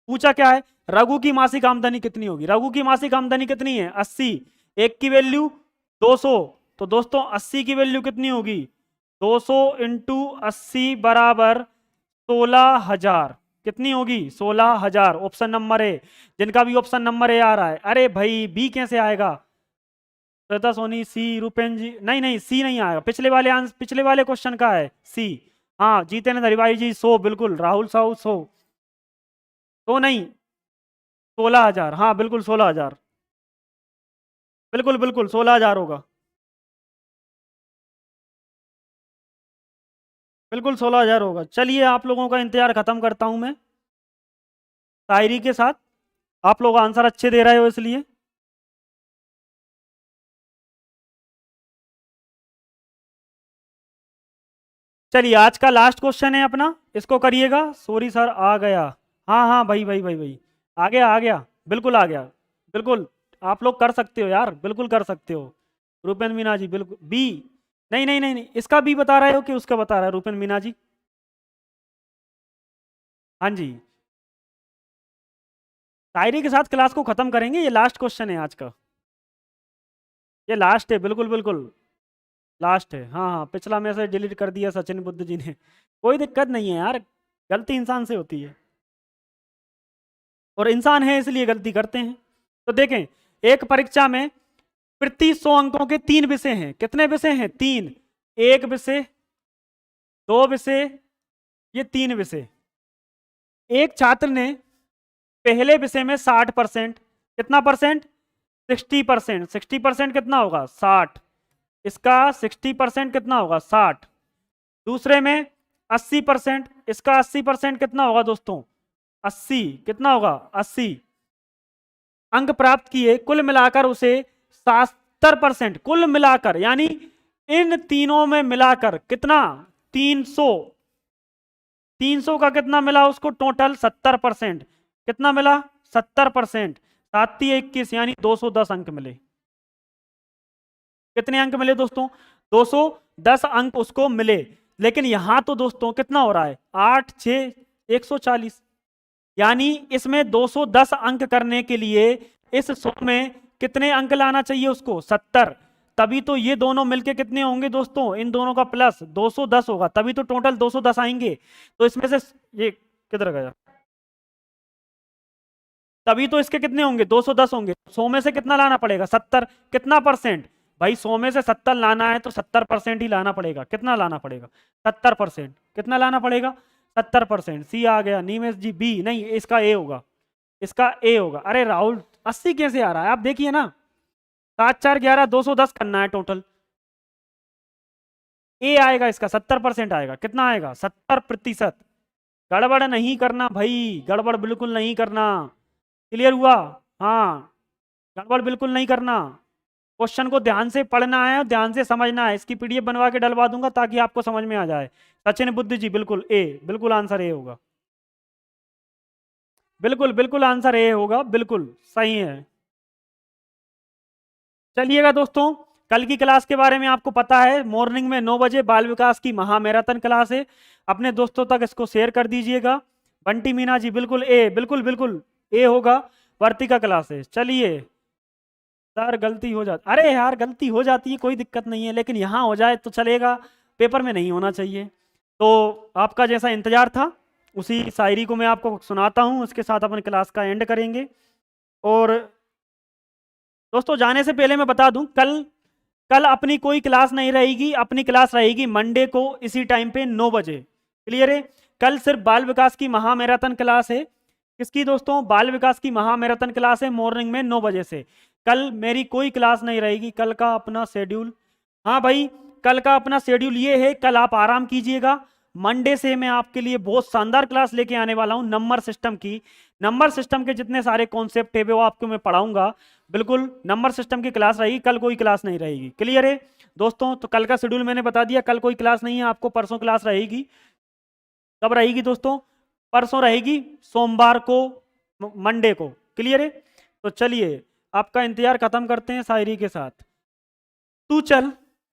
Speaker 1: पूछा क्या है? रघु की मासिक आमदनी कितनी होगी? रघु की मासिक आमदनी कितनी है? 80, एक की वैल्यू 200। तो दोस्तों 80 की वैल्यू कितनी होगी? 200 इंटू 80 बराबर 16,000। कितनी होगी? 16,000। ऑप्शन नंबर ए, जिनका भी ऑप्शन नंबर ए आ रहा है। अरे भाई बी कैसे आएगा? श्वेता सोनी सी, रूपेन जी नहीं नहीं सी नहीं आएगा, पिछले वाले आंसर, पिछले वाले क्वेश्चन का है सी। हाँ जितेंद्र हरिभाई जी 100, बिल्कुल, राहुल साहू 100, तो नहीं 16,000, हाँ बिल्कुल 16,000, बिल्कुल बिल्कुल 16,000 होगा, बिल्कुल 16,000 होगा। चलिए आप लोगों का इंतजार खत्म करता हूं मैं शायरी के साथ, आप लोग आंसर अच्छे दे रहे हो इसलिए। चलिए आज का लास्ट क्वेश्चन है अपना, इसको करिएगा। सॉरी सर आ गया, हाँ हाँ भाई भाई भाई भाई, आ गया आ गया, बिल्कुल आ गया, बिल्कुल आप लोग कर सकते हो यार, बिल्कुल कर सकते हो। रूपेन मीना जी बिल्कुल बी, नहीं नहीं नहीं नहीं, इसका बी बता रहे हो कि उसका बता रहा है रूपेन मीना जी? हाँ जी, शायरी के साथ क्लास को खत्म करेंगे, ये लास्ट क्वेश्चन है आज का, ये लास्ट है, बिल्कुल बिल्कुल लास्ट है। हाँ हाँ पिछला मैसेज डिलीट कर दिया सचिन बुद्ध जी ने, कोई दिक्कत नहीं है यार, गलती इंसान से होती है, और इंसान है इसलिए गलती करते हैं। तो देखें, एक परीक्षा में प्रति 100 अंकों के 3 विषय हैं। कितने विषय हैं? 3, एक विषय, 2 विषय, ये 3 विषय। एक छात्र ने पहले विषय में 60%, कितना परसेंट? 60%, 60% कितना होगा? 60, इसका 60% कितना होगा? 60। दूसरे में 80%, इसका 80% कितना होगा दोस्तों? 80, कितना होगा? 80 अंक प्राप्त किए, कुल मिलाकर उसे 70 70% कुल मिलाकर, यानी इन तीनों में मिलाकर कितना, 300, 300 का कितना मिला उसको टोटल 70%, कितना मिला 70%, 7 21 यानी 210 अंक मिले। कितने अंक मिले दोस्तों, 210 अंक उसको मिले। लेकिन यहां तो दोस्तों कितना हो रहा है, 8 6 140, यानी इसमें 210 अंक करने के लिए इस 100 में कितने अंक लाना चाहिए उसको, 70। तभी तो ये दोनों मिलके कितने होंगे दोस्तों, इन दोनों का प्लस 210 होगा, तभी तो टोटल 210 आएंगे। तो इसमें से ये किधर गया, तभी तो इसके कितने होंगे, 210 होंगे। 100 में से कितना लाना पड़ेगा, 70। कितना परसेंट भाई, 100 में से 70 लाना है तो 70% ही लाना पड़ेगा। कितना लाना पड़ेगा, 70%। कितना लाना पड़ेगा, 70%। सी आ गया नीमेश जी, बी नहीं, इसका ए होगा, इसका ए होगा। अरे राहुल 80 कैसे आ रहा है, आप देखिए ना, 7 4 11 210 करना है टोटल, ए आएगा इसका, 70% आएगा। कितना आएगा, 70%। गड़बड़ नहीं करना भाई, गड़बड़ बिल्कुल नहीं करना। क्लियर हुआ, हाँ, गड़बड़ बिल्कुल नहीं करना। क्वेश्चन को ध्यान से पढ़ना है और ध्यान से समझना है। इसकी पीडीएफ बनवा के डलवा दूंगा ताकि आपको समझ में आ जाए। सचिन बुद्धि जी बिल्कुल ए, बिल्कुल आंसर ए होगा, बिल्कुल बिल्कुल आंसर ए होगा, बिल्कुल सही है। चलिएगा दोस्तों, कल की क्लास के बारे में आपको पता है, मॉर्निंग में 9 बजे बाल विकास की महामैराथन क्लास है। अपने दोस्तों तक इसको शेयर कर दीजिएगा। बंटी मीना जी बिल्कुल ए, बिल्कुल बिल्कुल ए होगा। वर्तिका क्लास है। चलिए सर, गलती हो जाती, अरे यार गलती हो जाती है, कोई दिक्कत नहीं है, लेकिन यहाँ हो जाए तो चलेगा, पेपर में नहीं होना चाहिए। तो आपका जैसा इंतजार था उसी शायरी को मैं आपको सुनाता हूँ, उसके साथ अपन क्लास का एंड करेंगे। और दोस्तों जाने से पहले मैं बता दूं, कल कल अपनी कोई क्लास नहीं रहेगी, अपनी क्लास रहेगी मंडे को इसी टाइम पे 9 बजे। क्लियर है, कल सिर्फ बाल विकास की महामैराथन क्लास है। किसकी दोस्तों, बाल विकास की महामैराथन क्लास है, मॉर्निंग में 9 बजे से। कल मेरी कोई क्लास नहीं रहेगी, कल का अपना शेड्यूल, हाँ भाई कल का अपना शेड्यूल ये है, कल आप आराम कीजिएगा। मंडे से मैं आपके लिए बहुत शानदार क्लास लेके आने वाला हूँ नंबर सिस्टम की। नंबर सिस्टम के जितने सारे कॉन्सेप्ट है वो आपको मैं पढ़ाऊंगा। बिल्कुल नंबर सिस्टम की क्लास रहेगी, कल कोई क्लास नहीं रहेगी। क्लियर है दोस्तों, तो कल का शेड्यूल मैंने बता दिया, कल कोई क्लास नहीं है आपको, परसों क्लास रहेगी। कब रहेगी दोस्तों, परसों रहेगी, सोमवार को, मंडे को। क्लियर है, तो चलिए आपका इंतजार खत्म करते हैं शायरी के साथ। तू चल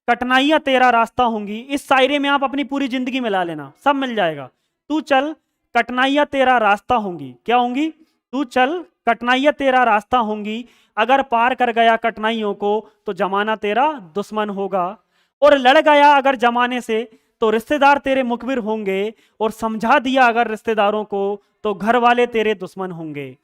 Speaker 1: कठिनाइयां तेरा रास्ता होंगी, इस शायरे में आप अपनी पूरी जिंदगी मिला लेना, सब मिल जाएगा। तू चल कठिनाइयां तेरा रास्ता होंगी, क्या होंगी, तू चल कठिनाइयां तेरा रास्ता होंगी, अगर पार कर गया कठिनाइयों को तो जमाना तेरा दुश्मन होगा, और लड़ गया अगर जमाने से तो रिश्तेदार तेरे मुखबिर होंगे, और समझा दिया अगर रिश्तेदारों को तो घर वाले तेरे दुश्मन होंगे।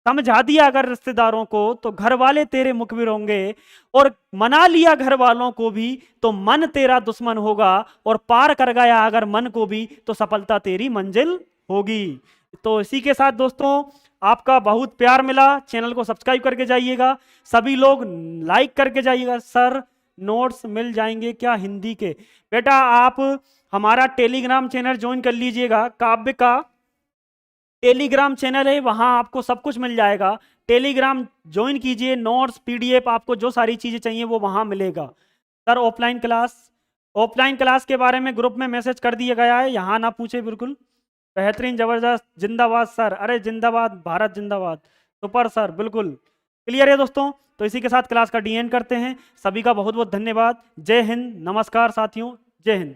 Speaker 1: समझा दिया अगर रिश्तेदारों को तो घर वाले तेरे मुखबिर होंगे, और मना लिया घर वालों को भी तो मन तेरा दुश्मन होगा, और पार कर गया अगर मन को भी तो सफलता तेरी मंजिल होगी। तो इसी के साथ दोस्तों आपका बहुत प्यार मिला, चैनल को सब्सक्राइब करके जाइएगा, सभी लोग लाइक करके जाइएगा। सर नोट्स मिल जाएंगे क्या हिंदी के, बेटा आप हमारा टेलीग्राम चैनल ज्वाइन कर लीजिएगा, काव्य का टेलीग्राम चैनल है, वहां आपको सब कुछ मिल जाएगा। टेलीग्राम ज्वाइन कीजिए, नोट्स पीडीएफ आपको जो सारी चीजें चाहिए वो वहां मिलेगा। सर ऑफलाइन क्लास के बारे में ग्रुप में मैसेज कर दिया गया है, यहाँ ना पूछे, बिल्कुल बेहतरीन जबरदस्त, जिंदाबाद सर, अरे जिंदाबाद भारत जिंदाबाद, सुपर सर, बिल्कुल क्लियर है दोस्तों। तो इसी के साथ क्लास का डी एंड करते हैं। सभी का बहुत बहुत धन्यवाद। जय हिंद, नमस्कार साथियों, जय हिंद।